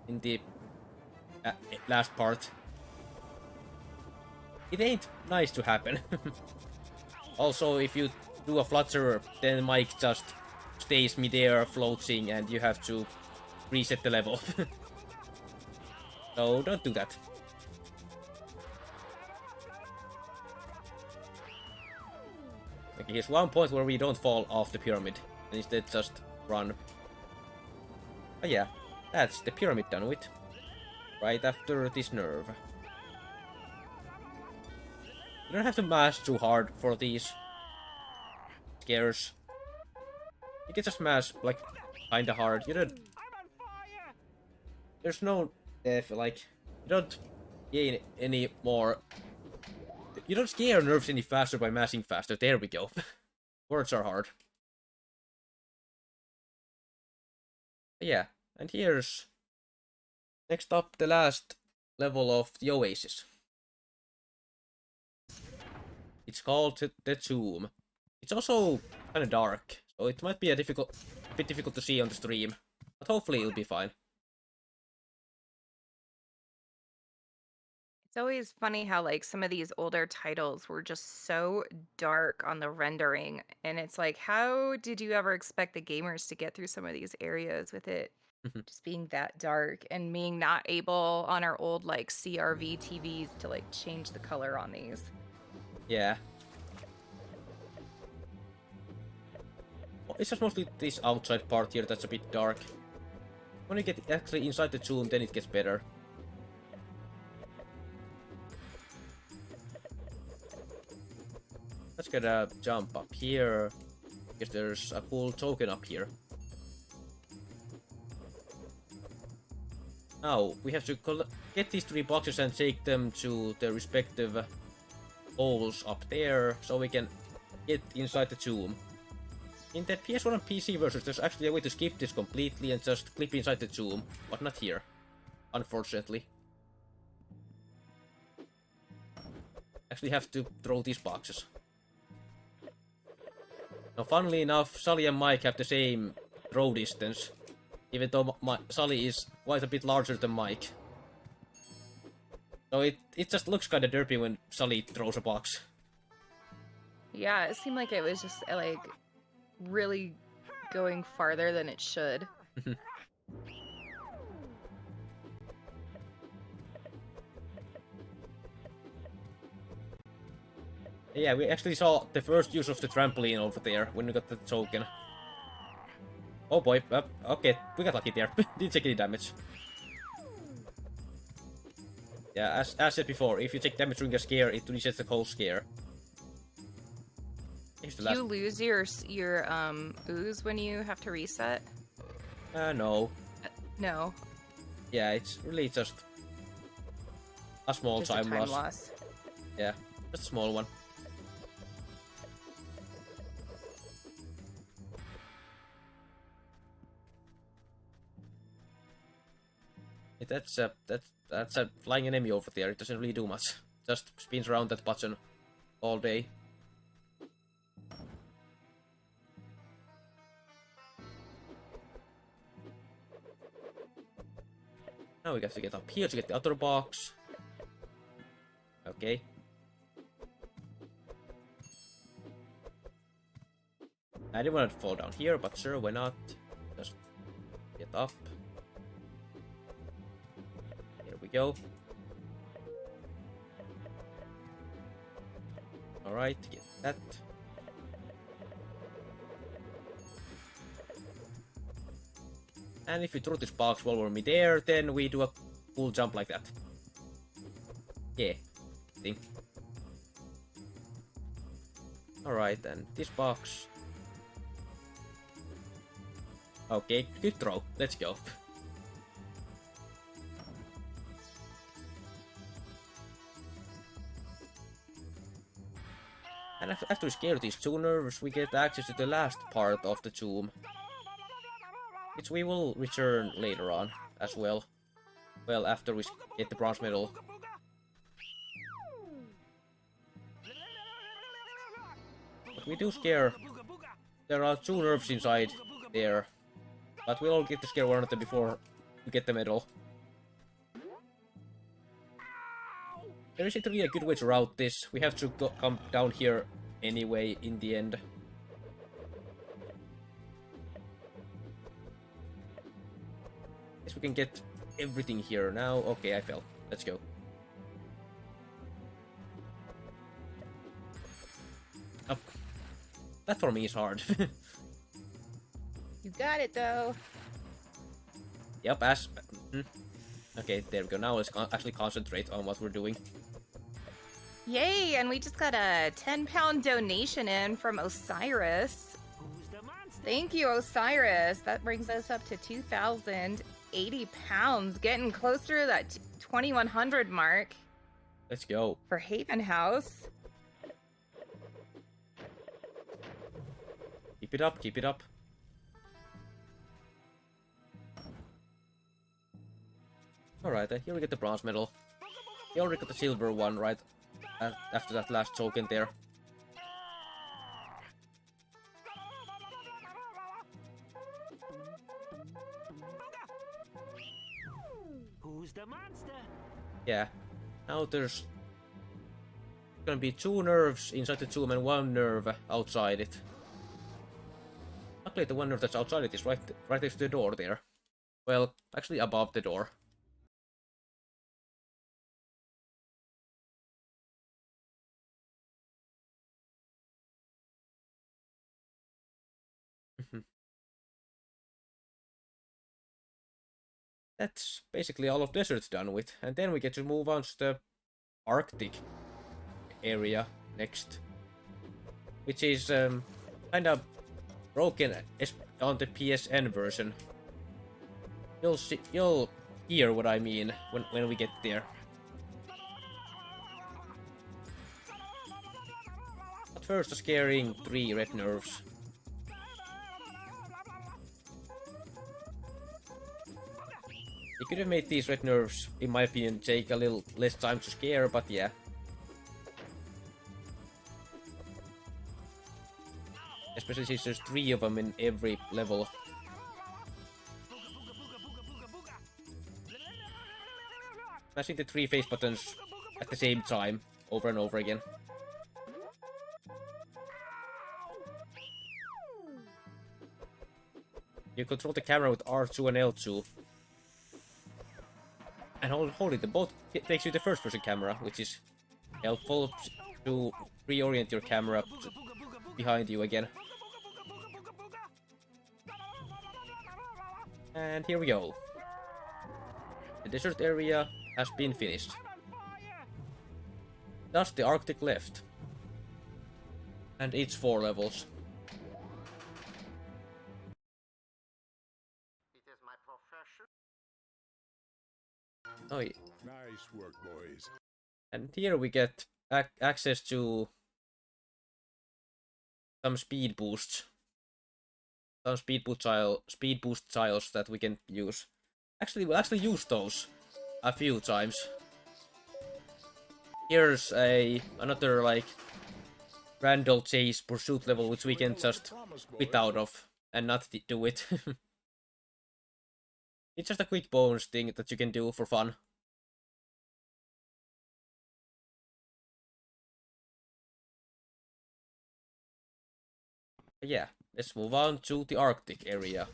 in the last part. It ain't nice to happen. Also, if you do a flutter, then Mike just stays mid-air floating and you have to reset the level. So don't do that. Okay, here's one point where we don't fall off the pyramid, and instead just run. Oh yeah, that's the pyramid done with. Right after this nerve. You don't have to mash too hard for these scares. You can just mash, like, kinda hard. You don't... There's no death, like, you don't gain any more... You don't scare nerves any faster by mashing faster. There we go. Words are hard. Yeah, and here's... Next up, the last level of the Oasis. It's called the Tomb. It's also kind of dark, so it might be a bit difficult to see on the stream, but hopefully it'll be fine. It's always funny how like some of these older titles were just so dark on the rendering, and it's like, how did you ever expect the gamers to get through some of these areas with it just being that dark and being not able on our old like CRV TVs to like change the color on these? Yeah. It's just mostly this outside part here that's a bit dark. When you get actually inside the tomb, then it gets better. Let's get a jump up here, because there's a cool token up here. Now, we have to get these 3 boxes and take them to the respective holes up there, so we can get inside the tomb. In the PS1 and PC versions, there's actually a way to skip this completely and just clip inside the tomb, but not here, unfortunately. Actually have to throw these boxes. Now, funnily enough, Sully and Mike have the same throw distance, even though Sully is quite a bit larger than Mike. So it just looks kind of derpy when Sully throws a box. Yeah, it seemed like it was just like really going farther than it should. Yeah, we actually saw the first use of the trampoline over there when we got the token. Oh boy, okay, we got lucky there. Didn't take any damage. Yeah, as said before, if you take damage during a scare, it resets the whole scare. Do you lose your ooze when you have to reset? No. No. Yeah, it's really just a small Just time a time loss. loss. Yeah, just a small one. That's a flying enemy over there. It doesn't really do much. Just spins around that button all day. Now we got to get up here to get the other box. Okay. I didn't want to fall down here, but sure, why not? Just get up. Here we go. Alright, get that. And if we throw this box while we're midair, then we do a cool jump like that. Yeah, thing. Alright, and this box. Okay, good throw. Let's go. And after we scare these two nerves, we get access to the last part of the tomb, which we will return later on as well. Well, after we get the bronze medal. But we do scare. There are two nerves inside there, but we'll get to scare one of them before we get the medal. There isn't really a good way to route this. We have to come down here anyway in the end. Guess we can get everything here now. Okay, I fell. Let's go. Up. That for me is hard. You got it though. Yep, Okay, there we go. Now let's actually concentrate on what we're doing. Yay, and we just got a 10-pound donation in from Osiris. Who's the monster? Thank you, Osiris. That brings us up to 2,080 pounds, getting closer to that 2,100 mark Let's go. for Haven House. Keep it up, keep it up. Alright, here we get the bronze medal. We already got the silver one, right? After that last token there. Who's the monster? Yeah. Now there's gonna be two nerves inside the tomb and one nerve outside it. Luckily the one nerve that's outside it is right next to the door there. Well, actually above the door. That's basically all of desert's done with, and then we get to move on to the Arctic area next, which is kind of broken on the PSN version. You'll hear what I mean when we get there. But first, the scaring 3 red nerves. You could have made these red nerves, in my opinion, take a little less time to scare, but yeah. Especially since there's 3 of them in every level. Smashing the 3 face buttons at the same time, over and over again. You control the camera with R2 and L2. And holding the both takes you to the first-person camera, which is helpful to reorient your camera behind you again. And here we go. The desert area has been finished. Thus the Arctic left. And it's 4 levels. It is my profession. Oh, yeah. Nice work, boys. And here we get access to some speed boosts. Some speed boost tiles that we can use. Actually, we'll actually use those a few times. Here's another like random chase pursuit level which we can just quit out of and not do it. It's just a quick bonus thing that you can do for fun. Yeah, let's move on to the Arctic area.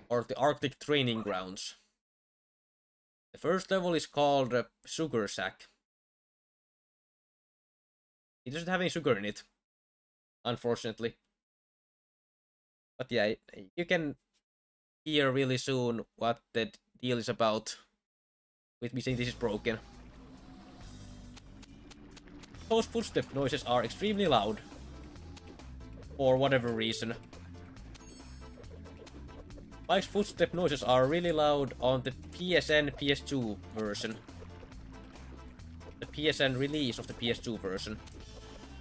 Or the Arctic training grounds. The first level is called Sugar Sack. It doesn't have any sugar in it, unfortunately. But yeah, you can hear really soon what the deal is about with me saying this is broken. Those footstep noises are extremely loud. For whatever reason. Mike's footstep noises are really loud on the PSN PS2 version. The PSN release of the PS2 version.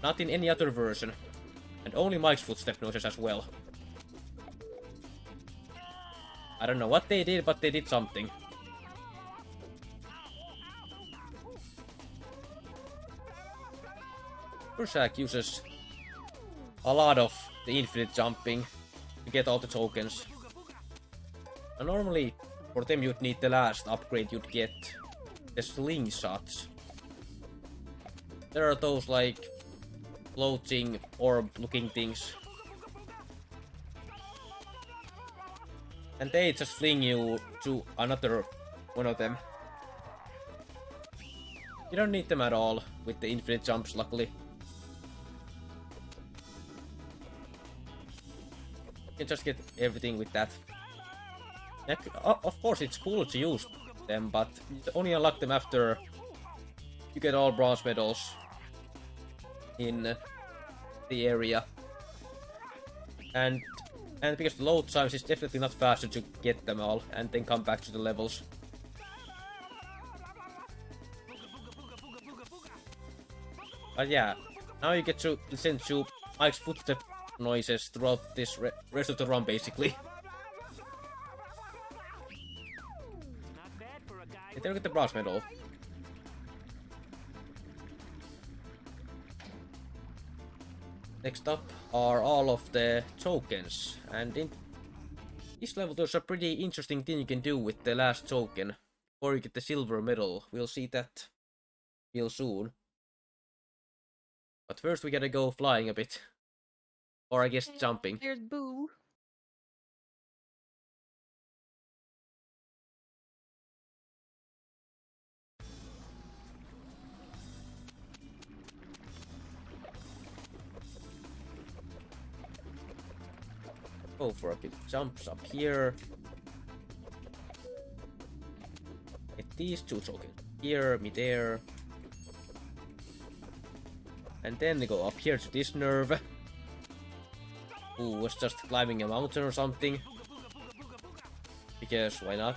Not in any other version. And only Mike's footstep noises as well. I don't know what they did, but they did something. Ursak uses a lot of the infinite jumping to get all the tokens. And normally, for them you'd need the last upgrade you'd get, the slingshots. There are those like floating orb looking things. And they just fling you to another one of them. You don't need them at all with the infinite jumps, luckily. You can just get everything with that. Of course, it's cool to use them, but you only unlock them after you get all bronze medals in the area. And because the load times is definitely not faster to get them all and then come back to the levels. But yeah, now you get to listen to Mike's footstep noises throughout this rest of the run, basically. Did they get the bronze medal? Next up are all of the tokens, and in this level there's a pretty interesting thing you can do with the last token before you get the silver medal. We'll see that real soon. But first we gotta go flying a bit. Or I guess jumping. There's Boo. Go for a bit jumps up here. Get these two tokens. Here, mid-air. And then they go up here to this nerve. Who was just climbing a mountain or something. Because why not?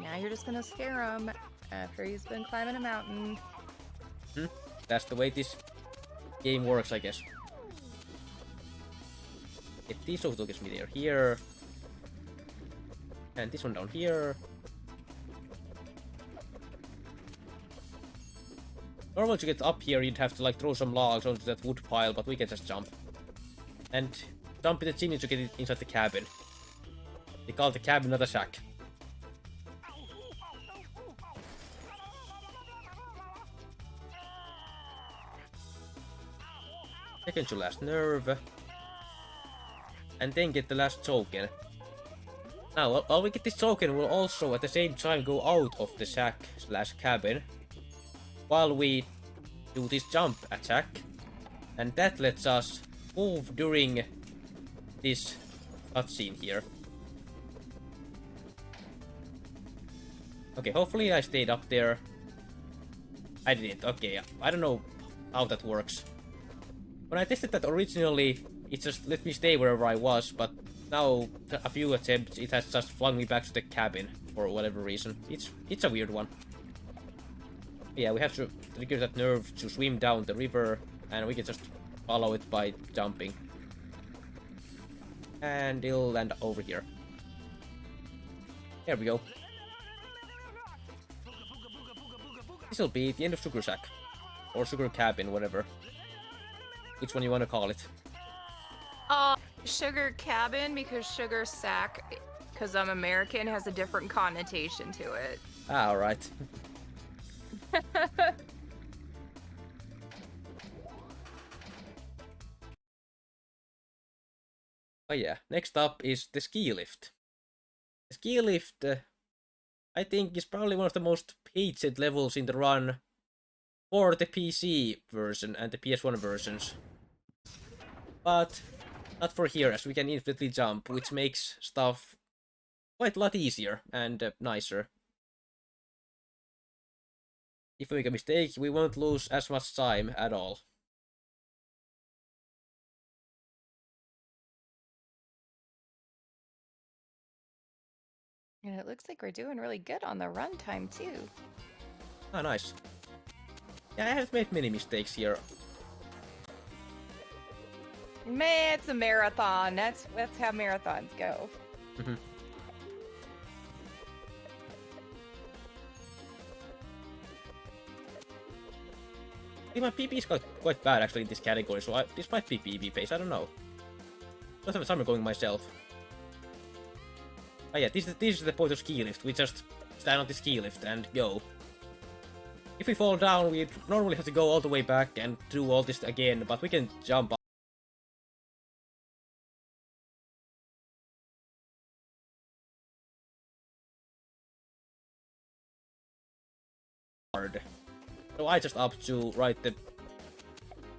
Now you're just gonna scare him after he's been climbing a mountain. That's the way this game works, I guess. Get these two tokens mid-air here. And this one down here. Normally to get up here you'd have to like throw some logs onto that wood pile, but we can just jump. And jump in the chimney to get it inside the cabin. They call the cabin not a shack. Second to last nerve. And then get the last token. Now, while we get this token, we'll also at the same time go out of the shack / cabin while we do this jump attack, and that lets us move during this cutscene here. Okay, hopefully I stayed up there. I didn't. Okay, I don't know how that works. When I tested that originally, it just let me stay wherever I was, but now a few attempts it has just flung me back to the cabin for whatever reason. It's a weird one. Yeah, we have to trigger that nerve to swim down the river, and we can just follow it by jumping. And it'll land over here. There we go. This'll be the end of Sugar Sack. Or Sugar Cabin, whatever. Which one you want to call it? Sugar Cabin, because Sugar Sack, because I'm American, has a different connotation to it. Ah, alright. Oh yeah, next up is the ski lift. The ski lift, I think, is probably one of the most paged levels in the run for the PC version and the PS1 versions. But not for here, as we can infinitely jump, which makes stuff quite a lot easier and nicer. If we make a mistake, we won't lose as much time at all. And it looks like we're doing really good on the runtime too. Ah, nice. Yeah, I haven't made many mistakes here. Man, it's a marathon. That's how marathons go. My PP is quite bad actually in this category, so this might be PB pace, I don't know. Let's have a summer going myself. Oh yeah, this is the point of ski lift. We just stand on the ski lift and go. If we fall down, we normally have to go all the way back and do all this again, but we can jump up. Hard. So I just up to ride the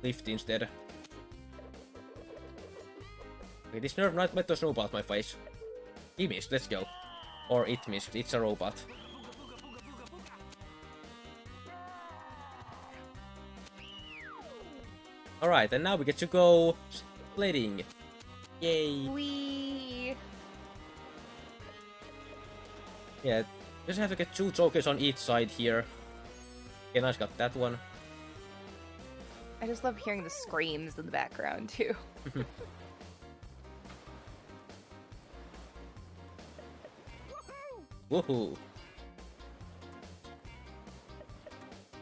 lift instead. Okay, this nerve might throw a snowball at my face. He missed, let's go. Or it missed, it's a robot. Alright, and now we get to go sledding. Yay! Wee. Yeah, just have to get 2 tokens on each side here. Okay, nice, got that one. I just love hearing the screams in the background too. Woohoo!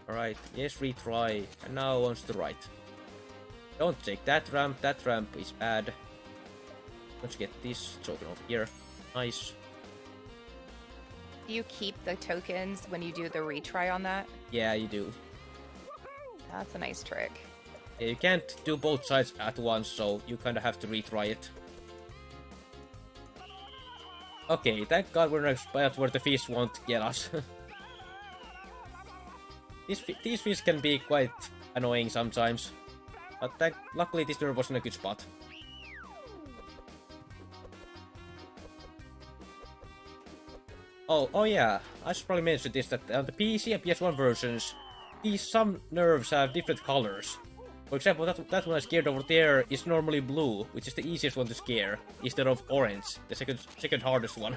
Alright, yes, retry. And now on to the right. Don't take that ramp is bad. Let's get this token over here. Nice. Do you keep the tokens when you do the retry on that? Yeah, you do. That's a nice trick. Yeah, you can't do both sides at once, so you kinda have to retry it. Okay, thank God we're not a spot where the fish won't get us. These fish can be quite annoying sometimes. But luckily this nerve was in a good spot. Oh yeah, I should probably mention this, that on the PC and PS1 versions, some nerves have different colors. For example, that one I scared over there is normally blue, which is the easiest one to scare, instead of orange, the second hardest one.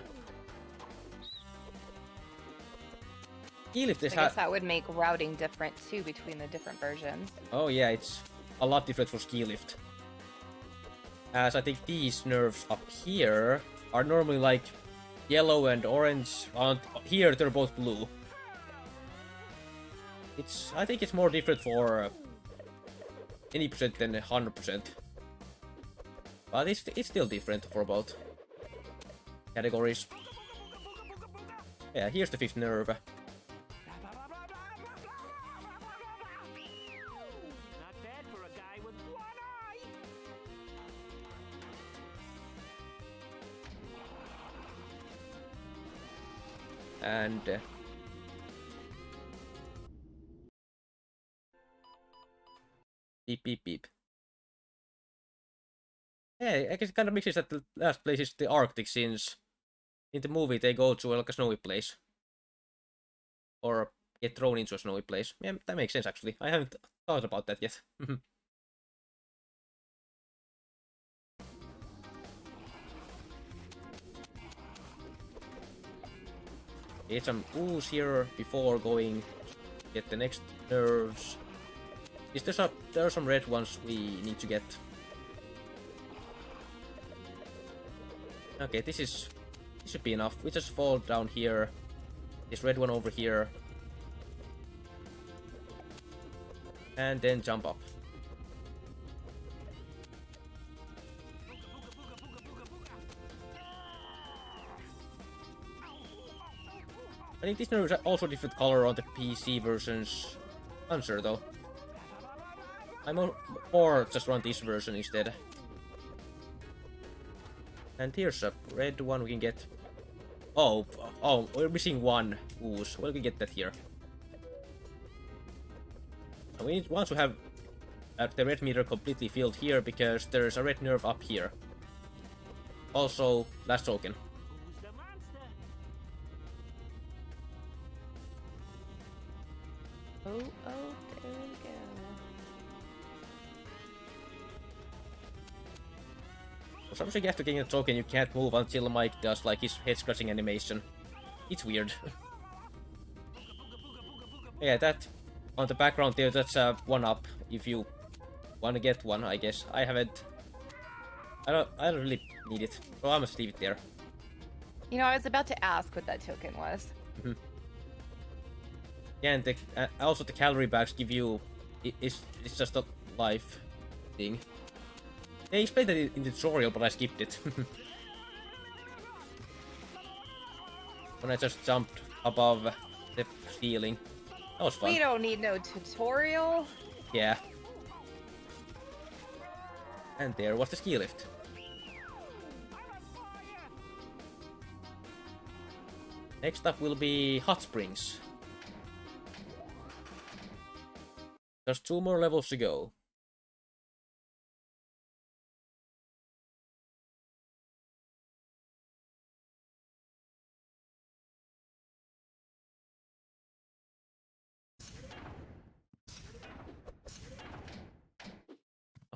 I guess that would make routing different too between the different versions. Oh yeah, it's a lot different for ski lift. As I think these nerves up here are normally like yellow and orange. Here they're both blue. I think it's more different for any percent than 100%. But it's still different for both categories. Yeah, here's the 5th nerve. Not bad for a guy with one eye. And beep beep beep. Yeah, I guess it kind of mixes that the last place is the Arctic, since in the movie they go to like a snowy place. Or get thrown into a snowy place. Yeah, that makes sense actually. I haven't thought about that yet. Get some ooze here before going. Get the next nerves. There are some red ones we need to get. Okay, this should be enough. We just fall down here. This red one over here. And then jump up. I think this nerve is also a different color on the PC versions. Unsure though. I'm more just run this version instead. And here's a red one we can get. Oh, we're missing one ooze. Well, we can get that here. And we need once we have the red meter completely filled here because there's a red nerve up here. Also, last token. Who's the monster? Oh, there we go. For some reason, after getting a token, you can't move until Mike does like his head scratching animation. It's weird. Yeah, that on the background there, that's a 1-up if you want to get one, I guess. I haven't. I don't really need it, so I must leave it there. You know, I was about to ask what that token was. Yeah, and also the calorie bags give you. It's just a life thing. They explained that in the tutorial, but I skipped it. When I just jumped above the ceiling. That was fun. We don't need no tutorial. Yeah. And there was the ski lift. Next up will be hot springs. There's 2 more levels to go.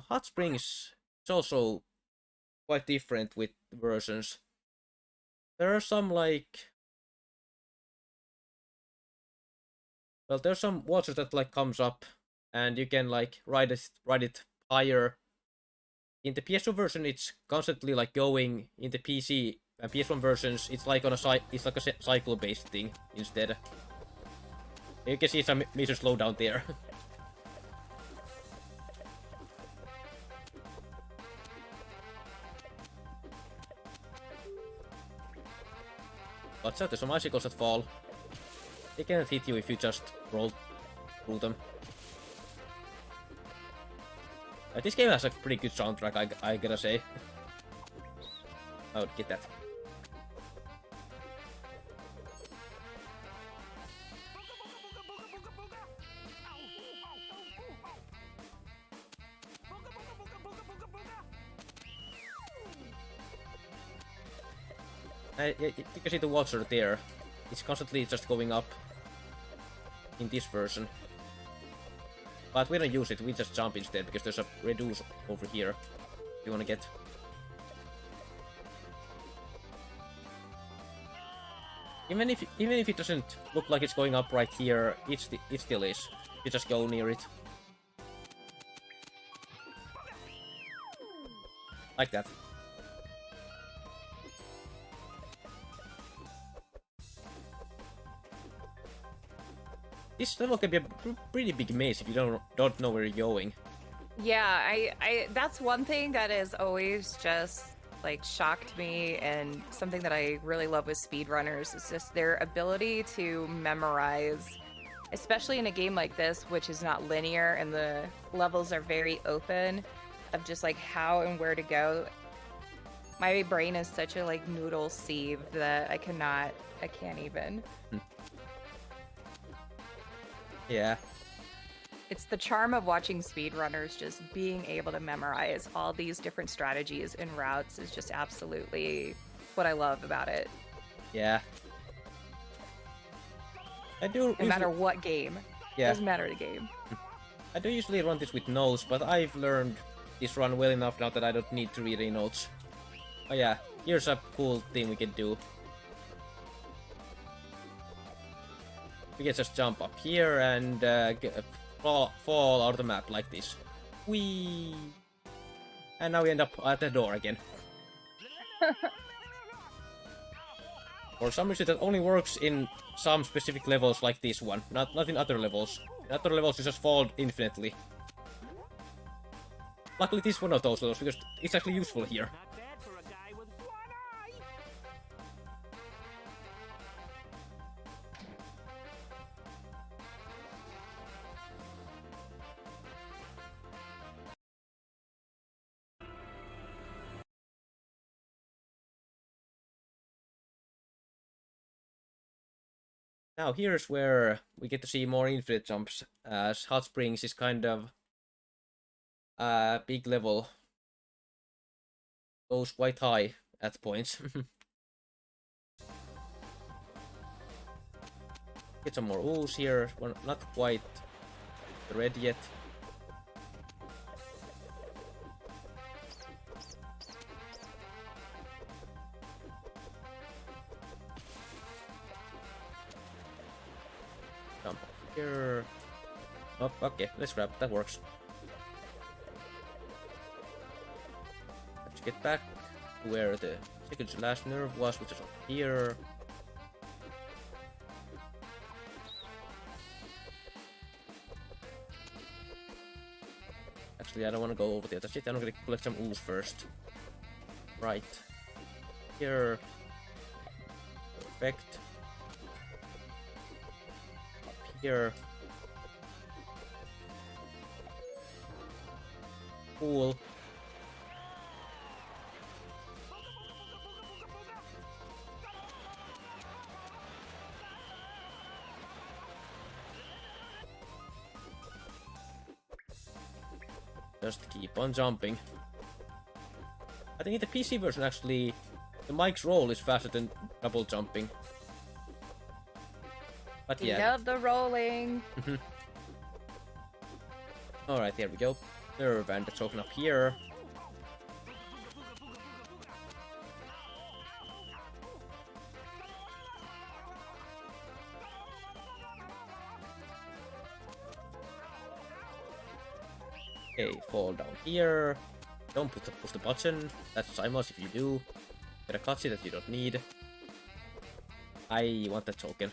Hot springs is also quite different with versions. There are some like... Well, there's some water that like comes up and you can like ride it higher. In the PS2 version, it's constantly like going. In the PC and PS1 versions, it's like on a it's like a cycle-based thing instead. You can see some major slowdown there. Watch out, there's some icicles that fall. They can't hit you if you just roll through them. This game has a pretty good soundtrack, I gotta say. I would get that. You can see the water there. It's constantly just going up in this version. But we don't use it, we just jump instead, because there's a reduce over here you wanna get. Even if it doesn't look like it's going up right here, it still is. You just go near it. Like that. This level can be a pretty big maze if you don't know where you're going. Yeah, I that's one thing that has always just like shocked me, and something that I really love with speedrunners is just their ability to memorize, especially in a game like this, which is not linear and the levels are very open, of just like how and where to go. My brain is such a like noodle sieve that I can't even. Yeah. It's the charm of watching speedrunners. Just being able to memorize all these different strategies and routes is just absolutely what I love about it. Yeah. I do. No matter what game. Yeah. Doesn't matter the game. I do usually run this with notes, but I've learned this run well enough now that I don't need to read any notes. Oh yeah, here's a cool thing we can do. We can just jump up here and fall out of the map like this. Whee! And now we end up at the door again. For some reason that only works in some specific levels like this one, not in other levels. In other levels you just fall infinitely. Luckily this is one of those levels because it's actually useful here. Now here's where we get to see more infinite jumps, as Hot Springs is kind of a big level. Goes quite high at points. Get some more ooze here. We're not quite red yet. Jump up here. Oh, okay, let's grab. That works. Let's get back to where the second to last nerve was, which is up here. Actually, I don't want to go over there. That's it. I'm gonna collect some ooze first. Right. Here. Perfect. Up here. Cool. Just keep on jumping. I think in the PC version, actually, the Mike's roll is faster than double jumping. But yeah. Love the rolling. Alright, here we go. Nerve and the token up here. Okay, fall down here. Don't push the button. That's Simos if you do. Get a cutscene that you don't need. I want the token.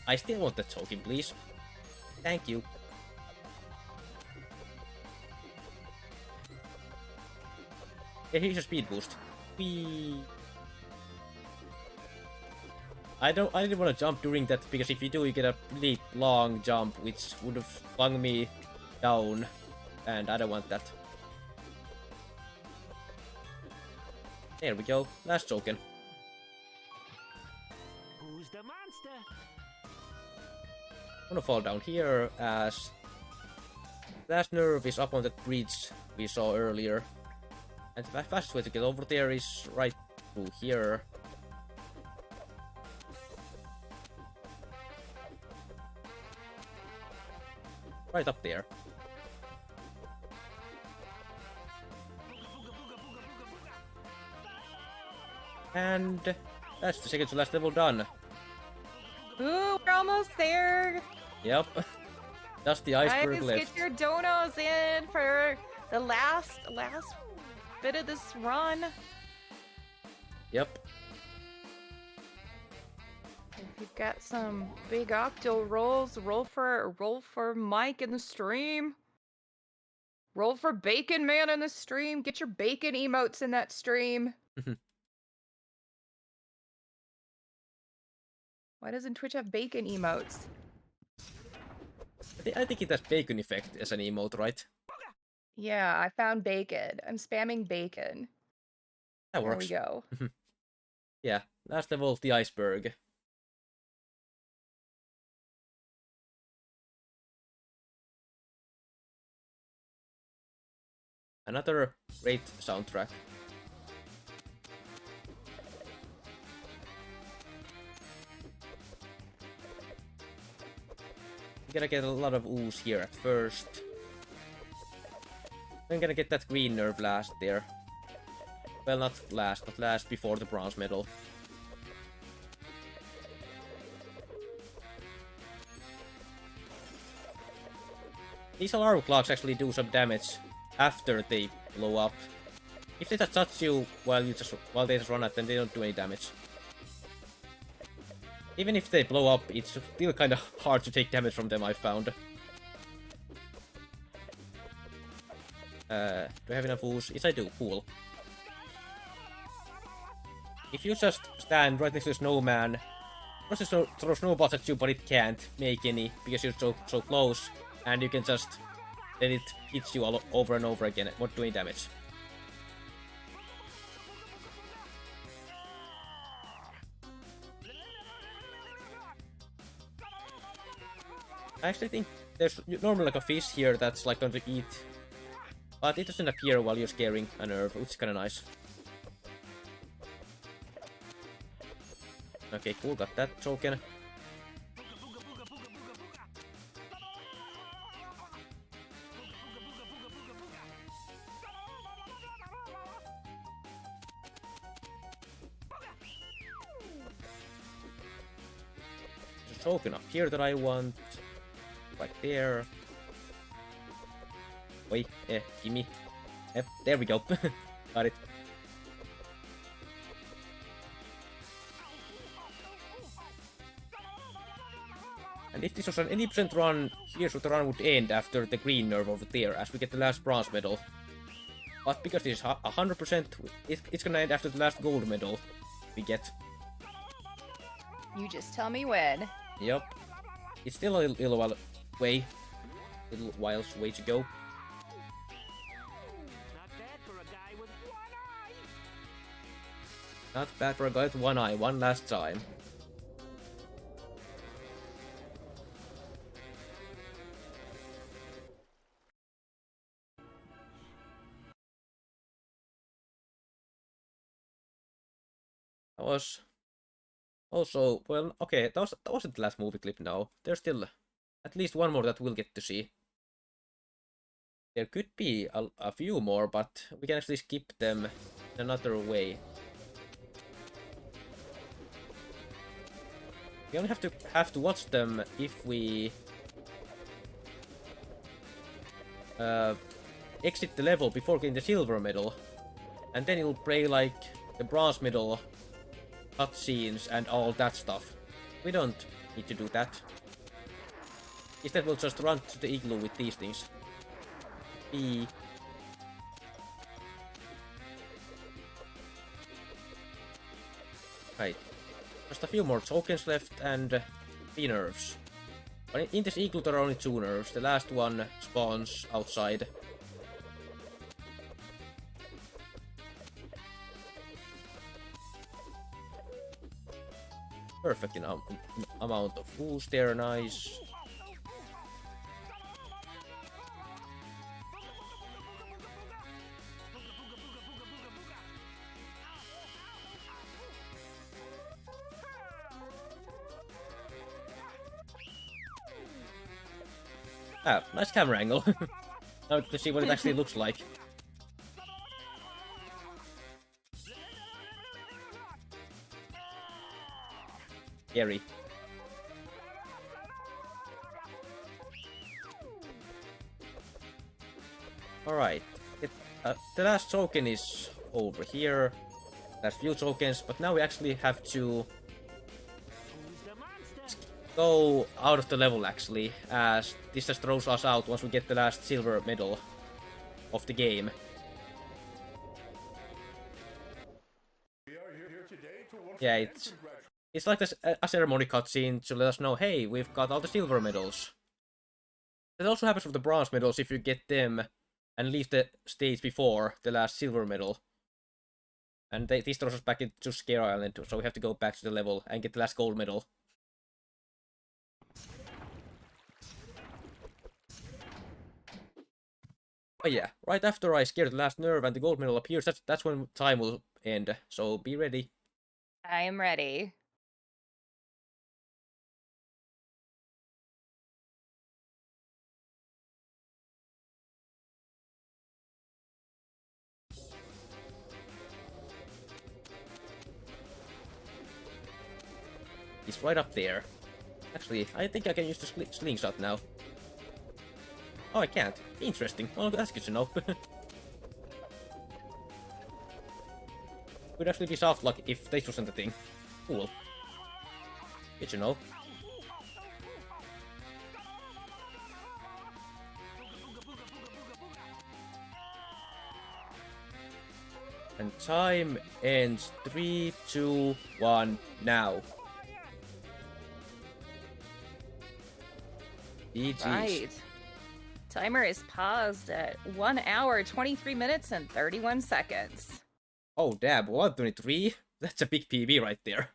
I still want the token, please. Thank you. Okay, here's your speed boost. Whee! I didn't want to jump during that, because if you do, you get a really long jump, which would have flung me down, and I don't want that. There we go, last token. Who's the monster? I'm gonna fall down here, as last nerve is up on that bridge we saw earlier. And the fastest way to get over there is right through here. Right up there. And that's the second to last level done. Ooh, we're almost there. Yep. Just the iceberg Guys, left. get your donos in for the last bit of this run. Yep. If you've got some big octo rolls, roll for Mike in the stream. Roll for Bacon Man in the stream. Get your bacon emotes in that stream. Why doesn't Twitch have bacon emotes? I think it has bacon effect as an emote, right? Yeah, I found bacon. I'm spamming bacon. That works. There we go. Yeah, last level, the iceberg. Another great soundtrack. I'm gonna get a lot of ooze here at first. I'm gonna get that green nerve last there. Well, not last, but last before the bronze medal. These alarm clocks actually do some damage after they blow up. If they just touch you while they just run at them, they don't do any damage. Even if they blow up, it's still kind of hard to take damage from them, I found. Do I have enough ooze? Yes, I do. Cool. If you just stand right next to a snowman, it just throw snowballs at you, but it can't make any because you're so close, and you can just let it hit you all over and over again, not doing damage. I actually think there's normally like a fish here that's like going to eat, but it doesn't appear while you're scaring a nerve, which is kind of nice. Okay, cool, got that token. There's a token up here that I want. Right there. Wait, gimme. Yep, there we go. Got it. And if this was an 80% run, here's what the run would end after the green nerve over there, as we get the last bronze medal. But because this is 100%, it's gonna end after the last gold medal we get. You just tell me when. Yep. It's still a little while away. Little while's way to go. Not bad for a guy with one eye. Not bad for a guy with one eye, one last time. That was also, well, okay, that wasn't the last movie clip now. There's still at least one more that we'll get to see. There could be a few more, but we can actually skip them in another way. We only have to watch them if we exit the level before getting the silver medal, and then it'll play like the bronze medal cutscenes and all that stuff. We don't need to do that. Instead, we'll just run to the igloo with these things. Right. Just a few more tokens left and 3 nerves. But in this igloo there are only 2 nerves. The last one spawns outside. Perfect amount of fools there, nice. Ah, nice camera angle. Now to see what it actually looks like. Scary. Alright. The last token is over here. There's few tokens, but now we actually have to go out of the level actually, as this just throws us out once we get the last silver medal of the game. Yeah, it's like a ceremony cutscene to let us know, hey, we've got all the silver medals. It also happens with the bronze medals if you get them and leave the stage before the last silver medal. And this throws us back into Scare Island, so we have to go back to the level and get the last gold medal. Oh yeah, right after I scare the last nerve and the gold medal appears, that's when time will end, so be ready. I am ready. He's right up there. Actually, I think I can use the slingshot now. Oh, I can't. Interesting. Well, that's good to know. Would actually be soft luck if this wasn't a thing. Cool. Good to know. And time ends 3, 2, 1, now. GG's. Right. Timer is paused at 1 hour, 23 minutes, and 31 seconds. Oh, damn, 123? That's a big PB right there.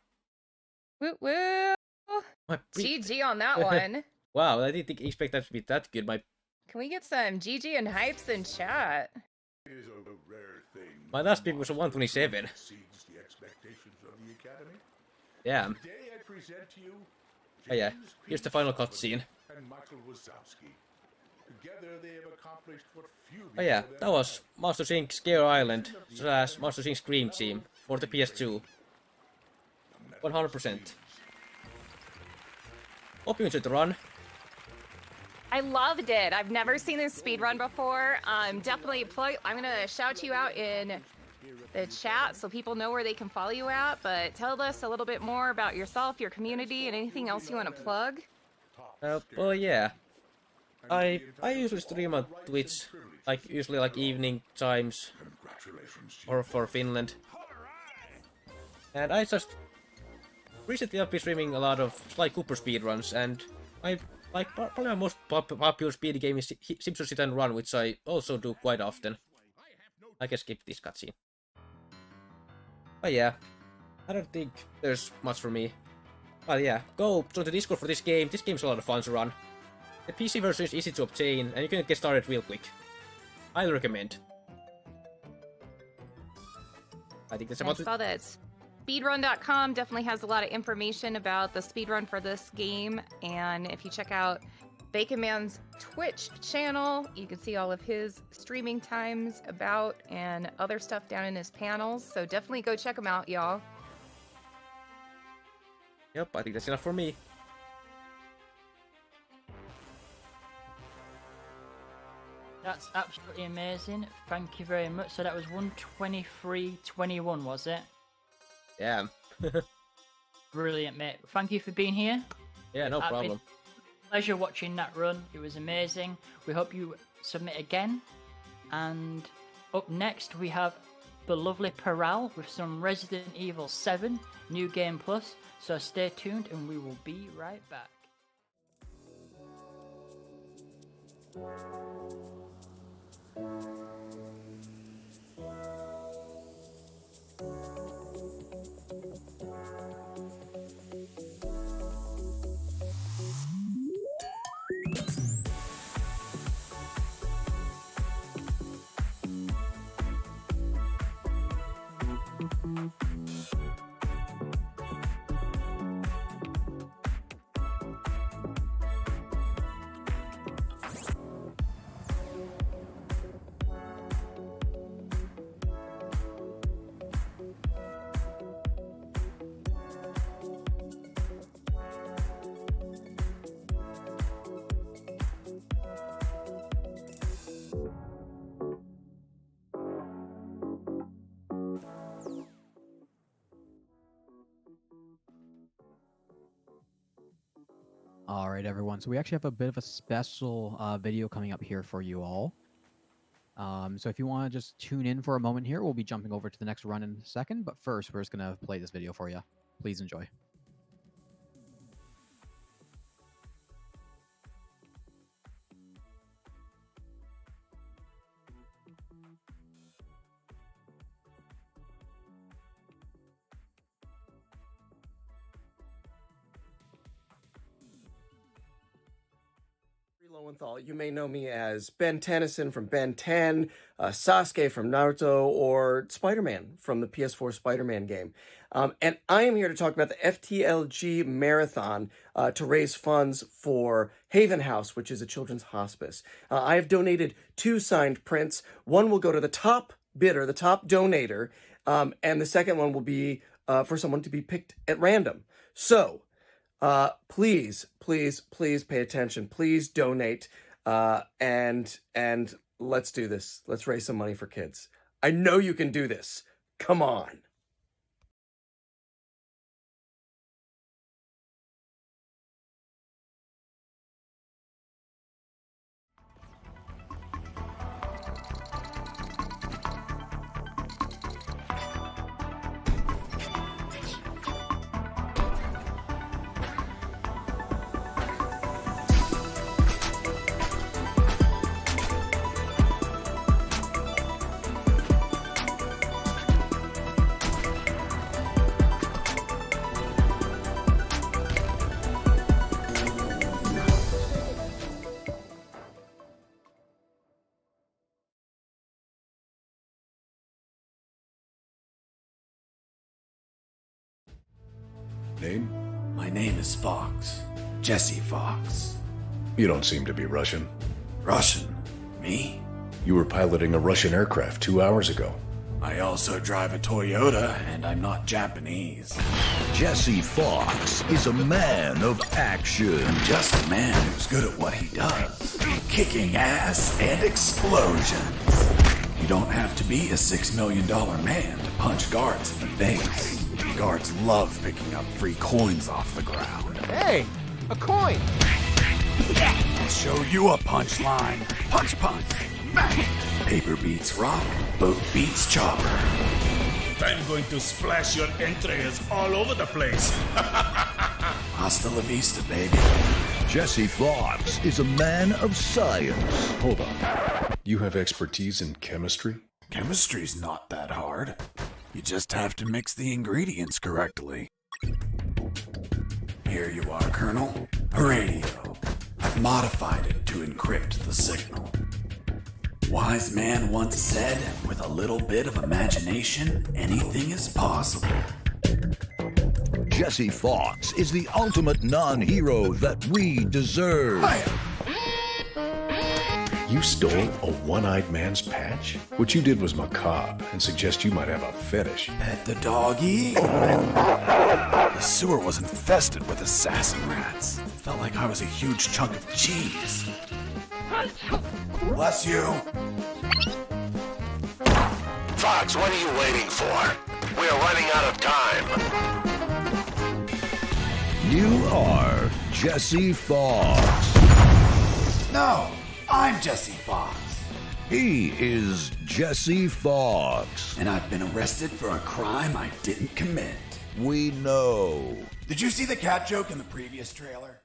Woo woo! GG on that one. Wow, I didn't expect that to be that good. Can we get some GG and hypes in chat? Is a rare thing. My last pick was a 127. Exceeds the expectations of the Academy. Damn. Today I present to you Oh yeah, James here's the P. final Sullivan cutscene. and Michael Wazowski. Together they have accomplished what few Oh yeah, before that them was Monsters Inc. Scare Island / Monsters Inc. Scream Team for the PS2. 100%. Hope you enjoyed the run. I loved it. I've never seen this speedrun before. Definitely I'm gonna shout you out in the chat so people know where they can follow you at, but tell us a little bit more about yourself, your community, and anything else you want to plug. Well, yeah. I usually stream on Twitch, usually evening times, or for Finland. And I just recently I've been streaming a lot of Sly Cooper speedruns, and probably my most popular speed game is Simpsons Hit and Run, which I also do quite often. I can skip this cutscene. But yeah, I don't think there's much for me. But yeah, go join the Discord for this game. This game's a lot of fun to run. The PC version is easy to obtain, and you can get started real quick. Highly recommend. I think that's about I saw that speedrun.com definitely has a lot of information about the speedrun for this game, and if you check out Bacon Man's Twitch channel, you can see all of his streaming times and other stuff down in his panels, so definitely go check him out, y'all. Yep, I think that's enough for me. That's absolutely amazing. Thank you very much. So that was 123.21, was it? Yeah. Brilliant, mate. Thank you for being here. Yeah, no problem. It's a pleasure watching that run. It was amazing. We hope you submit again. And up next, we have the lovely Peral with some Resident Evil 7 New Game Plus. So stay tuned and we will be right back. All right, everyone. So we actually have a bit of a special video coming up here for you all. So if you want to just tune in for a moment here, we'll be jumping over to the next run in a second. But first, we're just going to play this video for you. Please enjoy. Lowenthal. You may know me as Ben Tennyson from Ben 10, Sasuke from Naruto, or Spider-Man from the PS4 Spider-Man game. And I am here to talk about the FTLG Marathon to raise funds for Haven House, which is a children's hospice. I have donated 2 signed prints. One will go to the top bidder, the top donator, and the second one will be for someone to be picked at random. So, please pay attention. Please donate, and let's do this. Let's raise some money for kids. I know you can do this. Come on. Name? My name is Fox. Jesse Fox. You don't seem to be Russian. Russian? Me? You were piloting a Russian aircraft 2 hours ago. I also drive a Toyota, and I'm not Japanese. Jesse Fox is a man of action. I'm just a man who's good at what he does. Kicking ass and explosions. You don't have to be a $6 million man to punch guards in the face. Guards love picking up free coins off the ground. Hey, a coin! I'll show you a punchline. Punch, punch. Bang. Paper beats rock, boat beats chopper. I'm going to splash your entrails all over the place. Hasta la vista, baby. Jesse Fox is a man of science. Hold on. You have expertise in chemistry? Chemistry's not that hard. You just have to mix the ingredients correctly. Here you are, Colonel. A radio. I've modified it to encrypt the signal. Wise man once said, with a little bit of imagination, anything is possible. Jesse Fox is the ultimate non-hero that we deserve. You stole a one-eyed man's patch? What you did was macabre and suggest you might have a fetish. Pet the doggy. The sewer was infested with assassin rats. Felt like I was a huge chunk of cheese. Bless you. Fox, what are you waiting for? We are running out of time. You are Jesse Fox. No, I'm Jesse Fox. He is Jesse Fox. And I've been arrested for a crime I didn't commit. We know. Did you see the cat joke in the previous trailer?